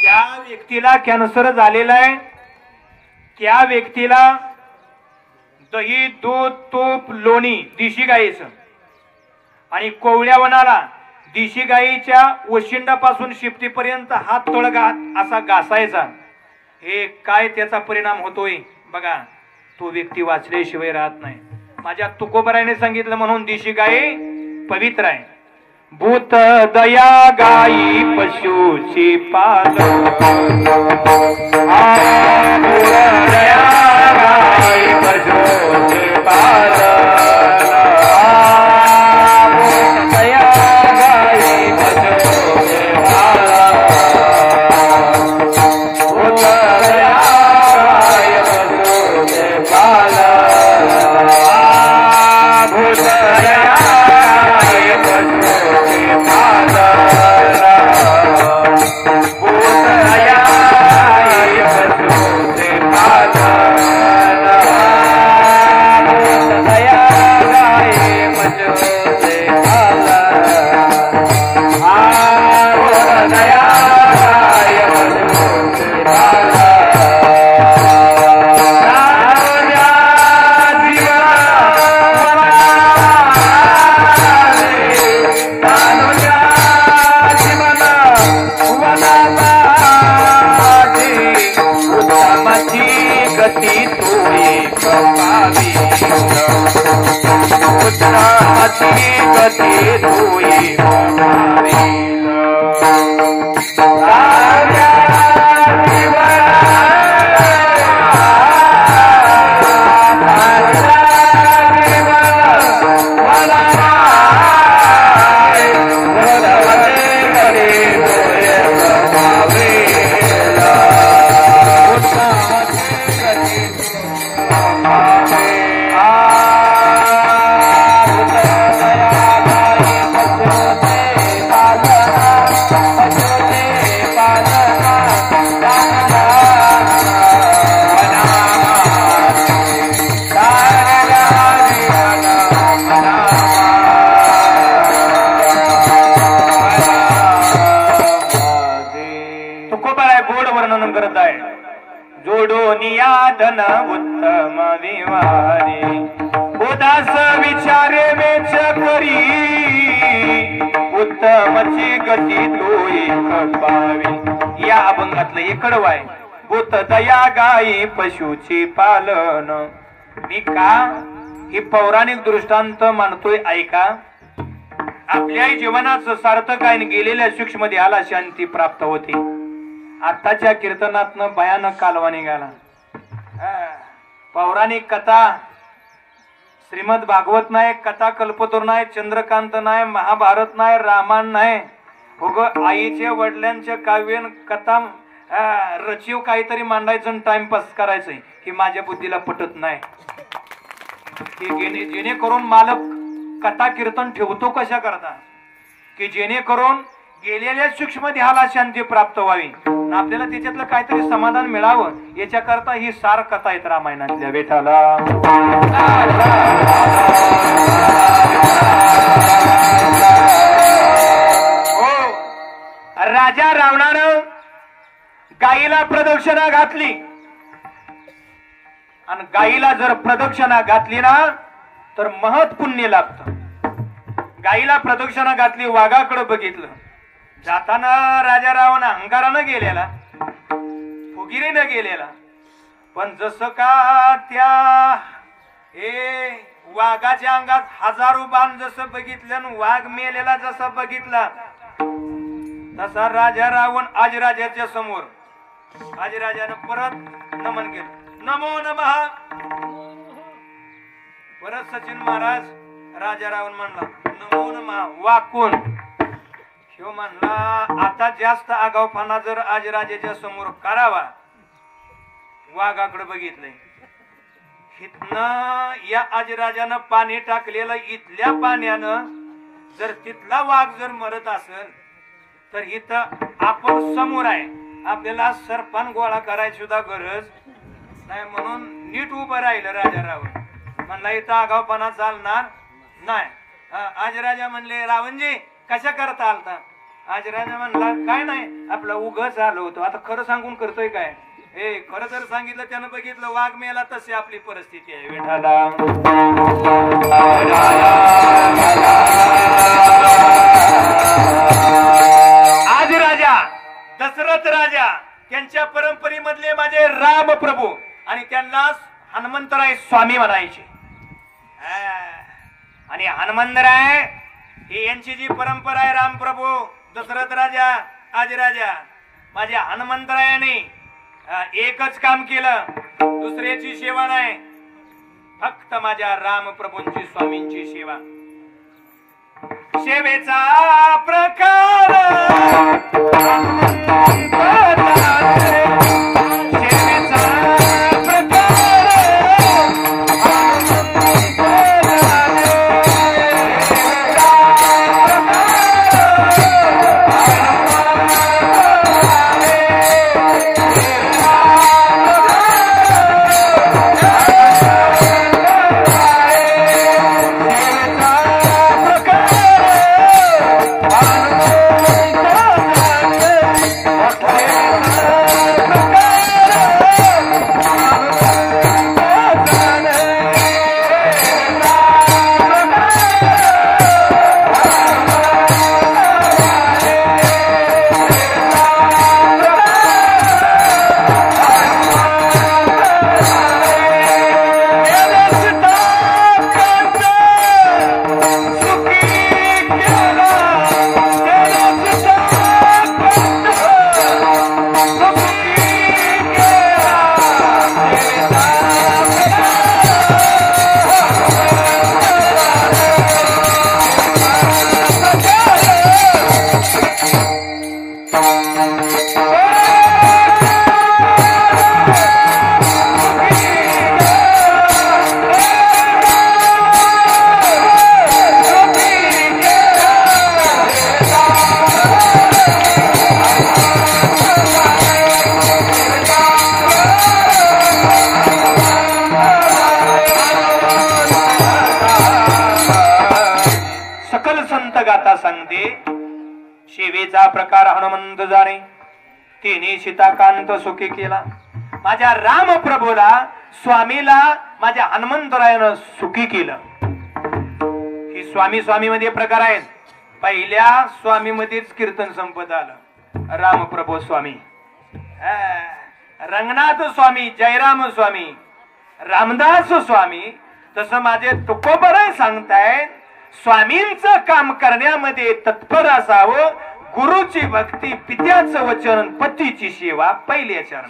ज्या व्यक्तीला कॅन्सर झालेला आहे त्या व्यक्तीला दही, दूध, तूप, लोणी देशी गायीचं आणि कोवळ्या वनाला देशी गायीच्या वशिंडापासून शिपटीपर्यंत हात तळघात असा घासायचा. हे काय त्याचा परिणाम होतोय बघा. तो व्यक्ती वाचल्याशिवाय राहत नाही. माझ्या तुकोबराने सांगितलं म्हणून देशी गायी पवित्र आहे. भूत दया गायी पशुची पाल, दया गायी पशुची पाल, दया गायी पशुची पाल. उत्तमाची गती तुई धन उत्तम विवारी उदास विचारे वेच करी उत्तमची गती तोई पावी। या अभंगातलं एकडव आहे भूत दया गायी पशुची पालन। मी का ही पौराणिक दृष्टांत मानतोय ऐका। आपल्या जीवनाचं सार्थक आहे गेलेल्या सूक्ष्म देहाला शांती प्राप्त होते। आताच्या कीर्तनातनं भयानक कालवा निघाला। पौराणिक कथा श्रीमद भागवत नाही, कथा कल्पतरू नाही, चंद्रकांत नाही, महाभारत नाही, रामायण नाही, उग आईचे वडिलांचे काव्य कथा रचिव काहीतरी मांडायचं टाइमपास करायचं ही माझ्या बुद्धीला पटत नाही। की जेणेकरून मालक कथा कीर्तन ठेवतो कशा करता की जेणेकरून गेलेल्या सूक्ष्म देहाला शांती प्राप्त व्हावी, आपल्याला त्याच्यातलं काहीतरी समाधान मिळावं याच्याकरता ही सार कथा आहेत रामायणातल्या। बेठाला हो, राजा रावणानं गाईला प्रदक्षिणा घातली आणि गाईला जर प्रदक्षिणा घातली ना तर महत् पुण्य लागतं। गाईला प्रदक्षिणा घातली, वाघाकडे बघितलं, जाताना राजा रावण अहंकारानं गेलेला, फुगिरीनं गेलेला, पण जसं का त्या वाघाच्या अंगात हजारो बाण जसं बघितलं, वाघ मेलेला जसा बघितला तसा राजा रावण आजराजाच्या समोर आजराजानं परत नमन केलं, नमो नमः। परत सचिन महाराज राजा रावण म्हणला नमो नमः। वाघ कोण? ह्यो म्हणला आता जास्त आगाऊपणा जर आजराजाच्या समोर करावा, वाघाकडे बघितलंय, इथनं या आजराजानं पाणी टाकलेलं, इथल्या पाण्यानं जर तिथला वाघ जर मरत असेल तर इथं आपण समोर आहे, आपल्याला सरपान गोळा करायची सुद्धा गरज नाही, म्हणून नीट उभं राहिलं राजा रावण। म्हणला इथं आगाऊपणा चालणार नाही। आजराजा म्हणले रावणजी कशा करता आलता? आजराजा म्हणला काय नाही, आपला उगच आलो होतो, आता खरं सांगून करतोय काय? खरं जर सांगितलं त्यानं बघितलं वाघ मेला तशी आपली परिस्थिती आहे। विठाला आज राजा दशरथ राजा त्यांच्या परंपरेमधले माझे राम प्रभू आणि त्यांना हनुमंतराय स्वामी म्हणायचे। आणि हनुमंतराय ही यांची जी परंपरा आहे, रामप्रभू दशरथ राजा आज राजा माझ्या हनुमंतरायाने एकच काम केलं, दुसऱ्याची सेवा नाही, फक्त माझ्या रामप्रभूंची स्वामींची सेवा। सेवेचा प्रकार सीतेचा प्रकार हनुमंत जाणे, तिने सीताकांत सुखी केला. माझ्या रामप्रभूला स्वामीला माझ्या हनुमंतरायानं सुखी केलं. ही स्वामी स्वामी मध्ये प्रकार आहेत. पहिल्या स्वामी मध्येच कीर्तन संपत आलं. रामप्रभू स्वामी, रंगनाथ स्वामी, जयराम स्वामी, रामदास स्वामी. तसं माझे तुकोबराय सांगतायत, स्वामींचं काम करण्यामध्ये तत्पर असावं. गुरुची भक्ती, पित्याचं वचन, पतीची सेवा पहिले चरण.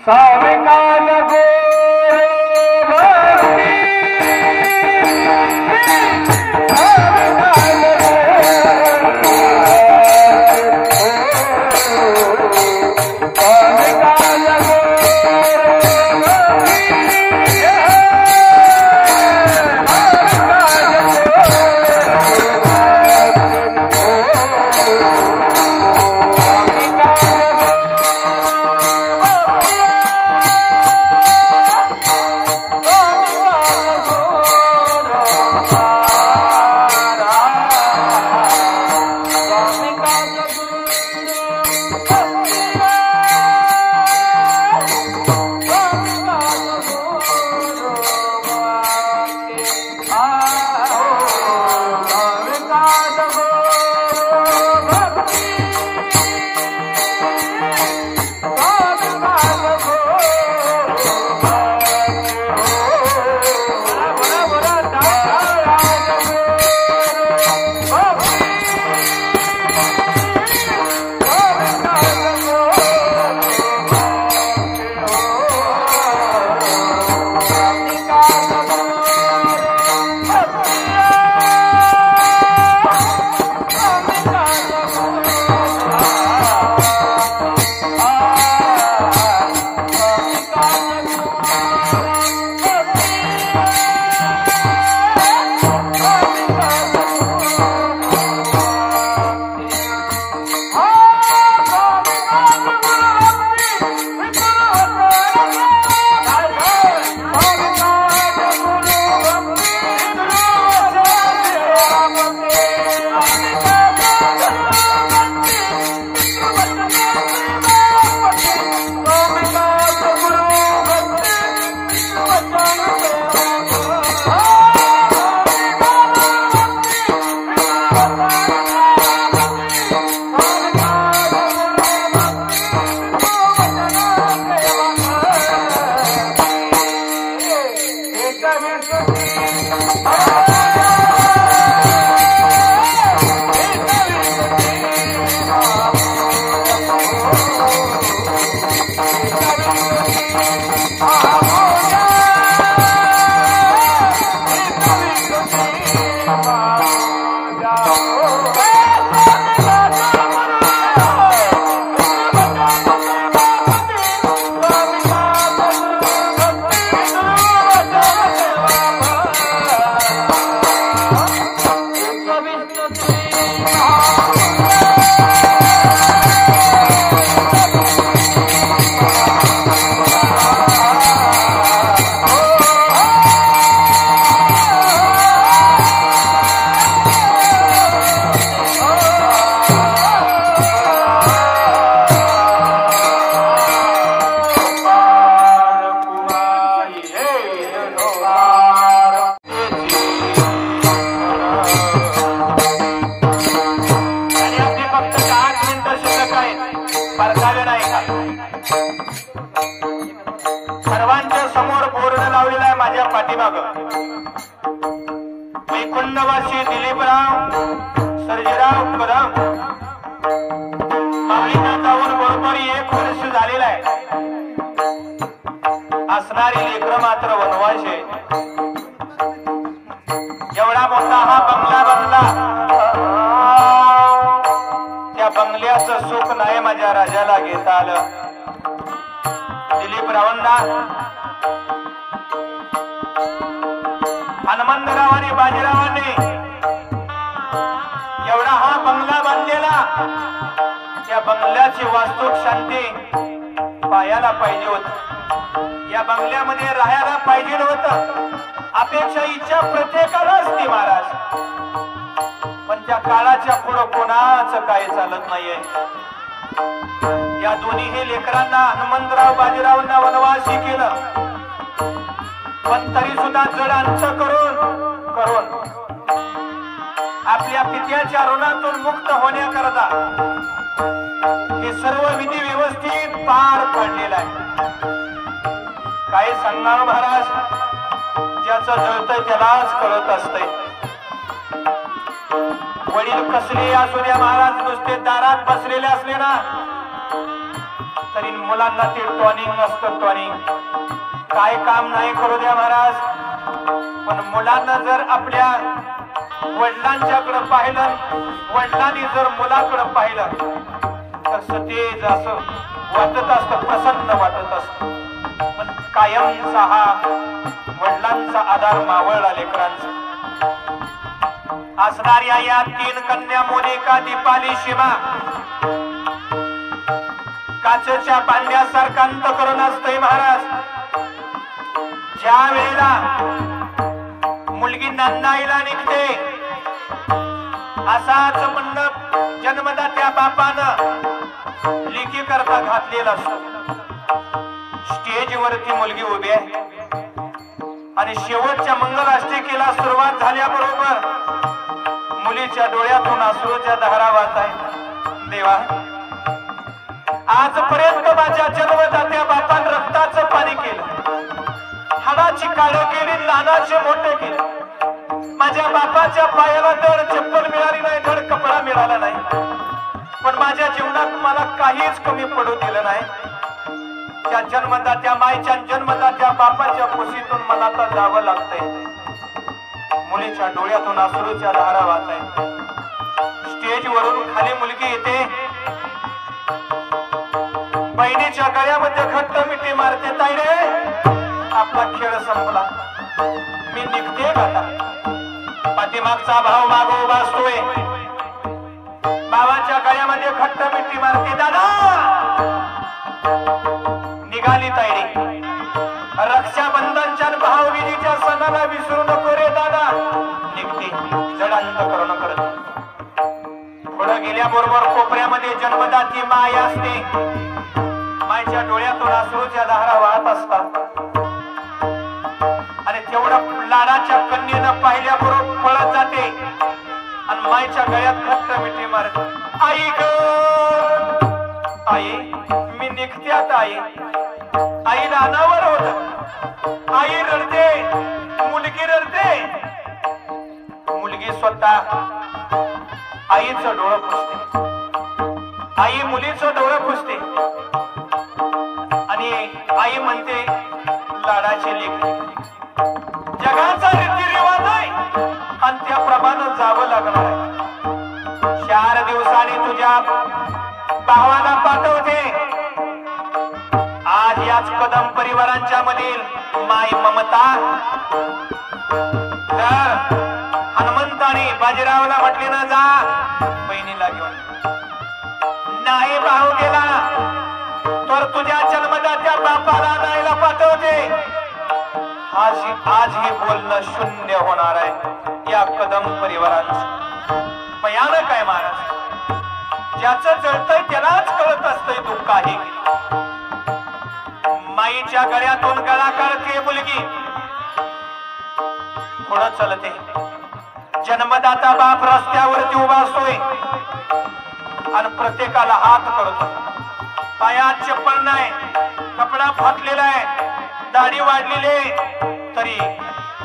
सर्वांच्या समोर बोर्ड लावलेला आहे माझ्या पाठीमाग. वैकुंठवासी दिलीपराव सर्जेराव कदम माळीला जाऊन बरोबर 1 वर्ष झालेला आहे. असणारी लेकरं मात्र वनवाशी. एवढा मोठा हा बंगला बनला, त्या बंगल्याचं सुख नाही माझ्या राजाला घेता आलं. दिलीपरावांना हनुमंतराव आणि बाजीरावांनी एवढा हा बंगला बांधलेला, त्या बंगल्याची वास्तुक शांती पाहायला पाहिजे होत. या बंगल्यामध्ये राहायला पाहिजे होतं. अपेक्षा इच्छा प्रत्येकाला असते महाराज, पण त्या आजच्या काळाच्या पुढं कोणाचं काय चालत नाहीये. या दोन्ही लेकरांना हनुमंतराव बाजीरावांना वनवासी केलं, पण तरी सुद्धा जड अंत करून आपल्या पित्याच्या ऋणातून मुक्त होण्याकरता हे सर्व विधी व्यवस्थित पार पडलेला आहे. काय सांगणार महाराज, ज्याचं जळतंय त्यालाच कळत असतंय. वडील कसले असू द्या महाराज, नुसते दारात बसलेले असले ना तरी मुलांना ते टॉनिंग असतं. टॉनिंग काय काम नाही करू द्या महाराज, पण मुलांना जर आपल्या वडिलांच्याकडे पाहिलं, वडिलांनी जर मुलाकडे पाहिलं तर सतेज असं वाटत असतं, प्रसन्न वाटत असतं. पण कायमचा हा वडिलांचा आधार मावळला लेकरांचा. असणाऱ्या या 3 कन्या मोनिका, दीपाली, शिवा काचेच्या भांड्यासारखं अंतःकरण असतंय महाराज. ज्या वेळेला मुलगी नंदाईला निघते असाच म्हणणं जन्मदात्या बापानं लेकी करता घातलेला असतो. स्टेजवरती मुलगी उभी आहे आणि शेवटच्या मंगलाष्टकेला सुरुवात झाल्याबरोबर मुलीच्या डोळ्यातून अश्रूच्या धारा वाहत आहे. देवा, आजपर्यंत माझ्या जन्मदात्या बापान रक्ताचं पाणी केलं, हाडाची काळं केली, लहानाचे मोठे केले. माझ्या बापाच्या पायाला धड चप्पल मिळाली नाही, धड कपडा मिळाला नाही, पण माझ्या जीवनात मला काहीच कमी पडू दिलं नाही. त्या जन्मदात्या मायच्या जन्मदात्या बापाच्या कुशीतून मला तर जावं लागतंय. मुलीच्या डोळ्यातून अश्रूच्या धारा वाहत आहेत. स्टेजवरून खाली मुलगी येते, बहिणीच्या गळ्यामध्ये घट्ट मिठी मारते. ताई रे, आपला खेळ संपला, मी निघते आता. पाठीमागचा भाऊ मागो उभा असतोय, भावाच्या गळ्यामध्ये घट्ट मिठी मारते. दादा, निघाली तायडी. रक्षाबंधनच्या भाऊबीजीच्या सणाला विसरू नको रे दादा. निघते जडांत करून करत. पुढे गेल्याबरोबर कोपऱ्यामध्ये जन्मदाती माय असते. मायच्या डोळ्यातून अश्रूच्या धारा वाहत असतात आणि तेवढं लाडाच्या कन्येनं पाहिल्याबरोबर पळत जाते आणि मायच्या गळ्यात घट्ट मिठी मारते. आई ग, आई, मी निघते आता. आई, आई रानावर होत. आई रडते, मुलगी रडते. मुलगी स्वतः आईचं डोळं पुसते, आई मुलीचं डोळं पुसते आणि आई म्हणते, लाडाचे लेक, जगाचा रीतिरिवाज आहे आणि त्या प्रमाणे जावं लागणार आहे. 4 दिवसांनी तुझ्या भावाला पाठवते. आज याच कदम परिवारांच्या मधील माय ममता जर हनुमंताने बाजीरावला म्हटले ना, जा बहिणीला घेऊन, नाही भाऊ गेला तर तुझ्या जन्मदात्या बापाला आणायला पाठवते. आज हे बोलणं शून्य होणार आहे या कदम परिवारांचं. भयानक आहे महाराज. ज्याचं जळतंय त्यालाच कळत असतंय दुःख आहे. माईच्या गळ्यातून गळा काढते मुलगी, पुढे चलते. जन्मदाता बाप रस्त्यावरती उभा असतोय आणि प्रत्येकाला हात करतो. पायात चप्पल नाही, कपडा फाटलेला आहे, दाढी वाढलेली तरी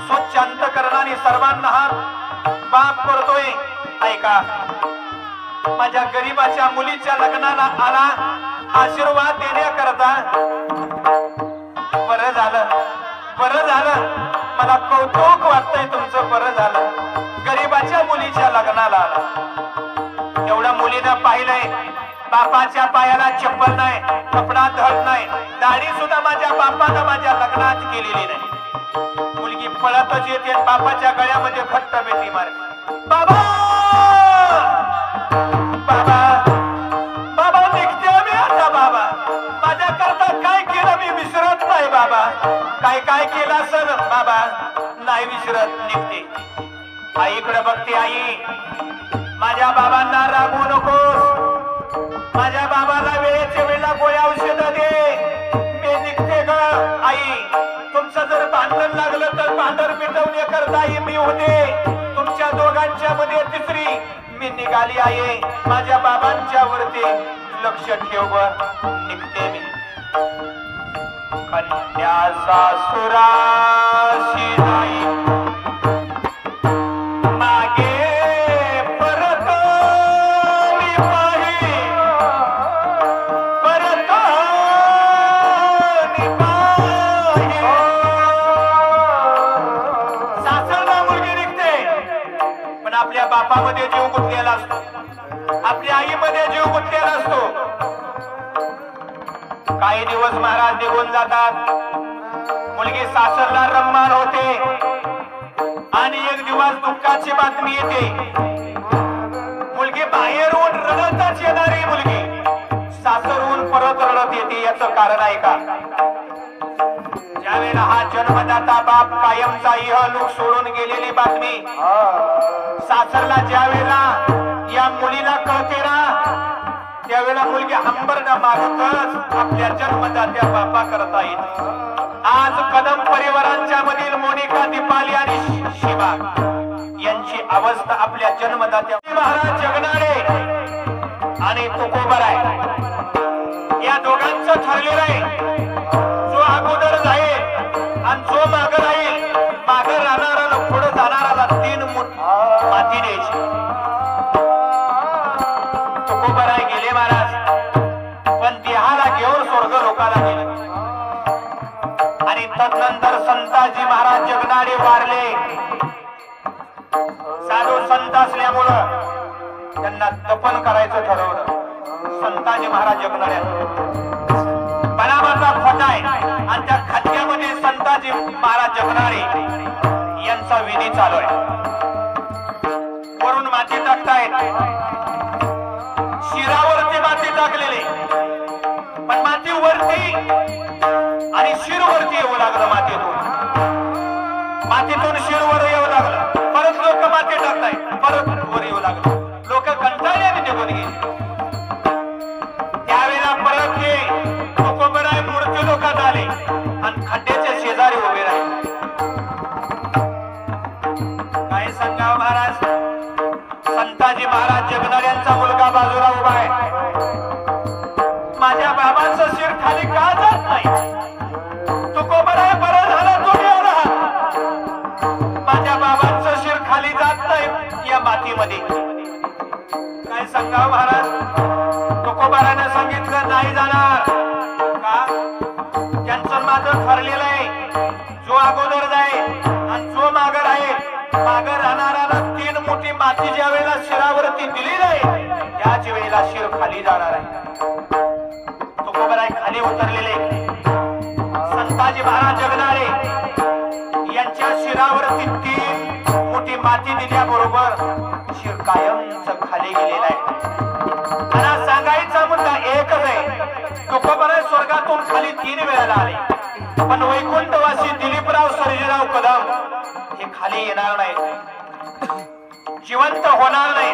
स्वच्छ अंतकरणाने सर्वांना हात बाप करतोय. ऐका, माझ्या गरीबाच्या मुलीच्या लग्नाला आला आशीर्वाद देण्याकरता. बरं झालं, बरं झालं, मला कौतुक वाटतंय तुमचं. बरं झालं, गरीबाच्या मुलीच्या लग्नाला आला. एवढ्या मुलीनं पाहिलंय, बापाच्या पायाला चप्पल नाही, कपडा धड नाही, दाढी सुद्धा माझ्या बापानं माझ्या लग्नात केलेली नाही. मुलगी पळतच येते, बापाच्या गळ्यामध्ये घट्ट मिठी मारते. बाबा, बाबा, बाबा, निघते मी आता. बाबा, माझ्या करता काय केलं मी विसरत नाही. बाबा, काय काय केलं असेल बाबा, नाही विसरत. निघते. आईकडे बघते. आई, माझ्या बाबांना रागवू नकोस, माझ्या बाबाला वेळेच्या वेळेला गोळ्या औषध दे, मी निघते ग आई. तुमचं जर भांडण लागलं तर भांडण मिटवण्याकरता मी होते, तुमच्या दोघांच्या मध्ये तिसरी मी निघाली आहे. माझ्या बाबांच्या वरती लक्ष ठेव, निघते मी. कन्या सासुराशी नाही मागे परत निपाही, परत निपाही. सासरला मुलगी निघते पण आपल्या बापामध्ये जीव गुंतलेला असतो, आपल्या आईमध्ये जीव गुंतलेला असतो. काही दिवस महाराज निघून जातात, मुलगी सासरला रममान होते आणि एक दिवस दुःखाची बातमी येते. मुलगी बाहेरून रडतच येणारी मुलगी सासरहून परत रडत येते. याचं कारण आहे का? ज्यावेळेला हा जन्मदाता बाप कायमचा इहलोक सोडून गेलेली बातमी सासरला ज्यावेळेला या मुलीला कळते ना, त्यावेळेला मुलगी हंबरडा मारतच आपल्या जन्मदात्या बापा करता येते. आज कदम परिवारांच्या मधील मोनिका, दीपाली आणि शिवा यांची अवस्था आपल्या जन्मदात्या महाराज जगनाडे आणि तुकोबराय या दोघांचं ठरलेलं आहे. जो अगोदर जाईल आणि जो मागे राहील, मागे राहणारा पुढे जाणारा 3 मूठ माती द्यायची. तुकोबराय गेले महाराज, पण देहाला घेऊन स्वर्ग लोकाला गेले. आणि तदनंतर संताजी महाराज जगनाडे वारले. साधू संत असल्यामुळं त्यांना दफन करायचं ठरवलं. संताजी महाराज जगनाडे बनामाचा खोटा आहे आणि त्या खात्यामध्ये संताजी महाराज जगनाडे यांचा विधी चालू आहे. वरून माती टाकतायत, शिरावरती माती टाकलेली, पण माती वरती आणि शिरवरती येऊ लागलं. मातीतून शिरवर येऊ लागलं. परत लोक माती टाकताय, परत वर येऊ लागलं. लोक कंटाळल्याने निघून गेले. त्यावेळेला परत हे तुकोबराय मूर्ती लोकात आले आणि खड्ड्याच्या शेजारी उभे राहिले. काय सांगावं महाराज, संताजी महाराज जगनाडे यांचा मुलगा बाजूला उभा आहे. माझ्या बाबांचं शिर खाली का जात नाही? तुकोबराय बरं झालं तुम्ही आला. माझ्या बाबांचं शिर खाली जात नाही या मातीमध्ये. काय सांगावं महाराज, तुकोबराने सांगितलं नाही जाणार का? त्यांचं माझं ठरलेलं आहे, जो अगोदर जाईल आणि जो मागे राहील, मागे राहणाऱ्याला 3 मोठी माती ज्या वेळेला शिरावरती दिली जाईल त्याच वेळेला शिर खाली जाणार आहे. तुकोबराय खाली उतरलेले. संताजी महाराज जगनाडे यांच्या शिरावरती 3 मोठी माती दिल्याबरोबर शिर कायमच खाली गेलेला आहे. मला सांगायचा मुद्दा एकच आहे, तुकोबराय स्वर्गातून खाली 3 वेळेला आले, पण वैकुंठवासी दिलीपराव सर्जेराव कदम हे खाली येणार नाही, जिवंत होणार नाही.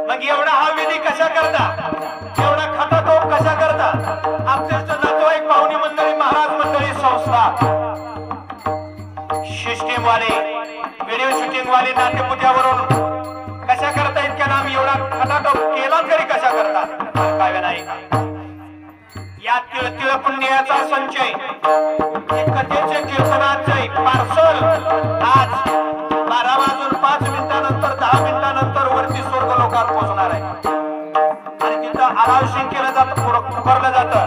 मग एवढा हा विधी कशा करता, एवढा खटाटोप कशा करता? आमचे नातेवाईक, पाहुणी मंडळी, महाराज मंडळी, संस्था, सिस्टीम वाले, व्हिडिओ शूटिंग वाले नाट्यपुत्यावरून कशा करता इतक्या नाम एवढा खटाटोप केला तरी कशा करतात? काय नाही. या तिळतिळ पुण्याचा संचय, कथेचे कीर्तनाचे पार्सल आज 12 वाजून 5 मिनिटानंतर 10 मिनिटानंतर वरती स्वर्ग लोकात पोहोचणार आहे. आणि तिथं अलाउशिंग केलं जातं, पुकारलं जातं.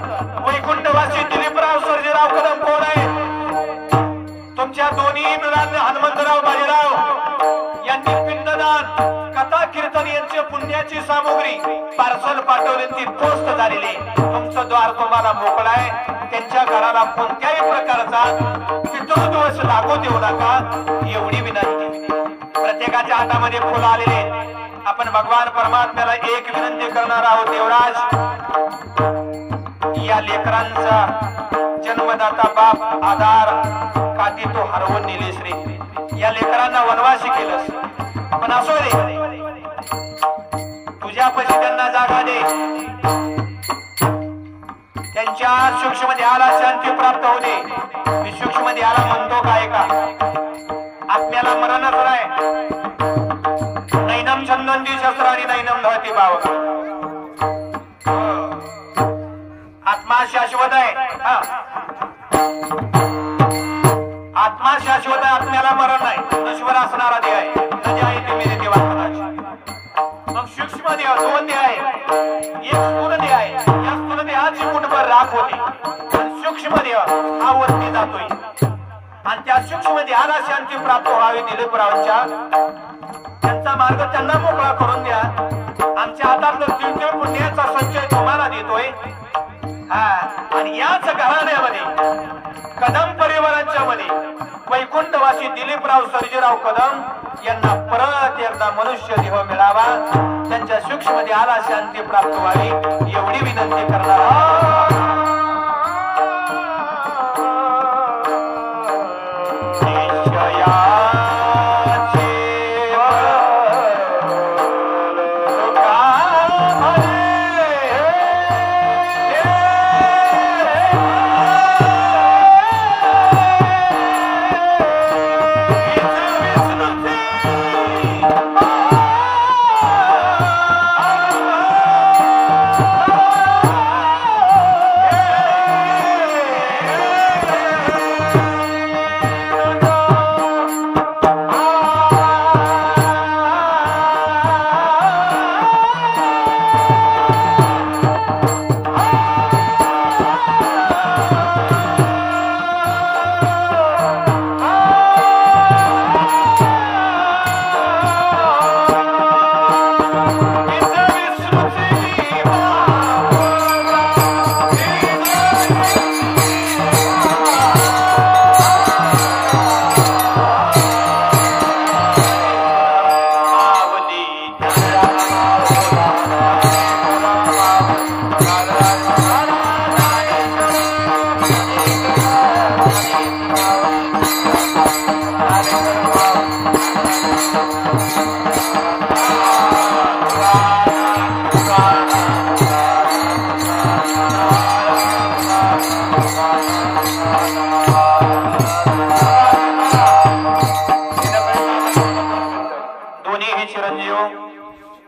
वैकुंठवासी दिलीपराव सर्जेराव कदम कोण आहे? तुमच्या दोन्ही मुलांना हनुमंतराव बाजीराव यांनी पिंडदान, कथा कीर्तन यांची पुण्याची सामुग्री पार्सल पाठवली, ती पोस्ट झालेली. तुमचं द्वार तुम्हाला मोकळं आहे. त्यांच्या घराला कोणत्याही प्रकारचा पितृदोष लागू देऊ नका, एवढी विनंती. प्रत्येकाच्या हातामध्ये फुलं आलेले. आपण भगवान परमात्म्याला एक विनंती करणार आहोत. देवराज, या लेकरांचा जन्मदाता बाप आधार काठी तो हरवून नेलेस रे. या लेकरांना वनवासी केलंस, पण असो रे, तुझ्यापाशी त्यांना जागा दे, त्यांच्या सूक्ष्म देहाला शांती प्राप्त होऊ दे. मी सूक्ष्म देहाला म्हणतो काय का आत्म्याला मरणच नाही. नैनम छंदंती शस्त्राणी नैनम धवती भाव. आत्मा शाश्वत आहे. आत्मा शाश्वत आहे, आत्म्याला मरण नाही. नश्वर असणारा देह आहे. नजे आहे ते मेरे देवा. मग सूक्ष्म देह दोन देह आहे, एक स्थूल देह आहे. या स्थूल देहाची कुठभर राख होती आणि सूक्ष्म देह हा वरती जातोय. आणि त्या सूक्ष्म देहाला शांती प्राप्त व्हावी दिलीपरावांच्या त्यांचा मार्ग त्यांना मोकळा करून द्या. आमच्या हातातलं तीळ पुण्याचा संचय तुम्हाला देतोय. आणि याच घराण्यामध्ये कदम परिवाराच्या मध्ये वैकुंठवासी दिलीपराव सर्जेराव कदम यांना परत एकदा मनुष्य देह मिळावा, त्यांच्या सूक्ष्म देहाला शांती प्राप्त व्हावी एवढी विनंती करणार.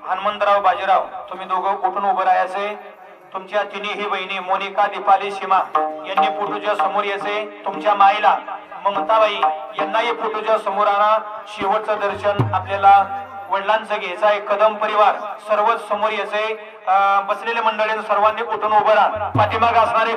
हनुमंतराव बाजीराव तुम्ही दोघं कुठून उभं राहायचे. तुमच्या तिन्ही बहिणी मोनिका दीपाली सीमा यांनी फोटोच्या समोर यायचे. तुमच्या माईला ममताबाई यांनाही फोटोच्या समोर आणा. शेवटचं दर्शन आपल्याला वडिलांचं घ्यायचं आहे. कदम परिवार सर्वच समोर यायचे. बसलेल्या मंडळींनी सर्वांनी कुठून उभं राहा. पाठीमाग असणारे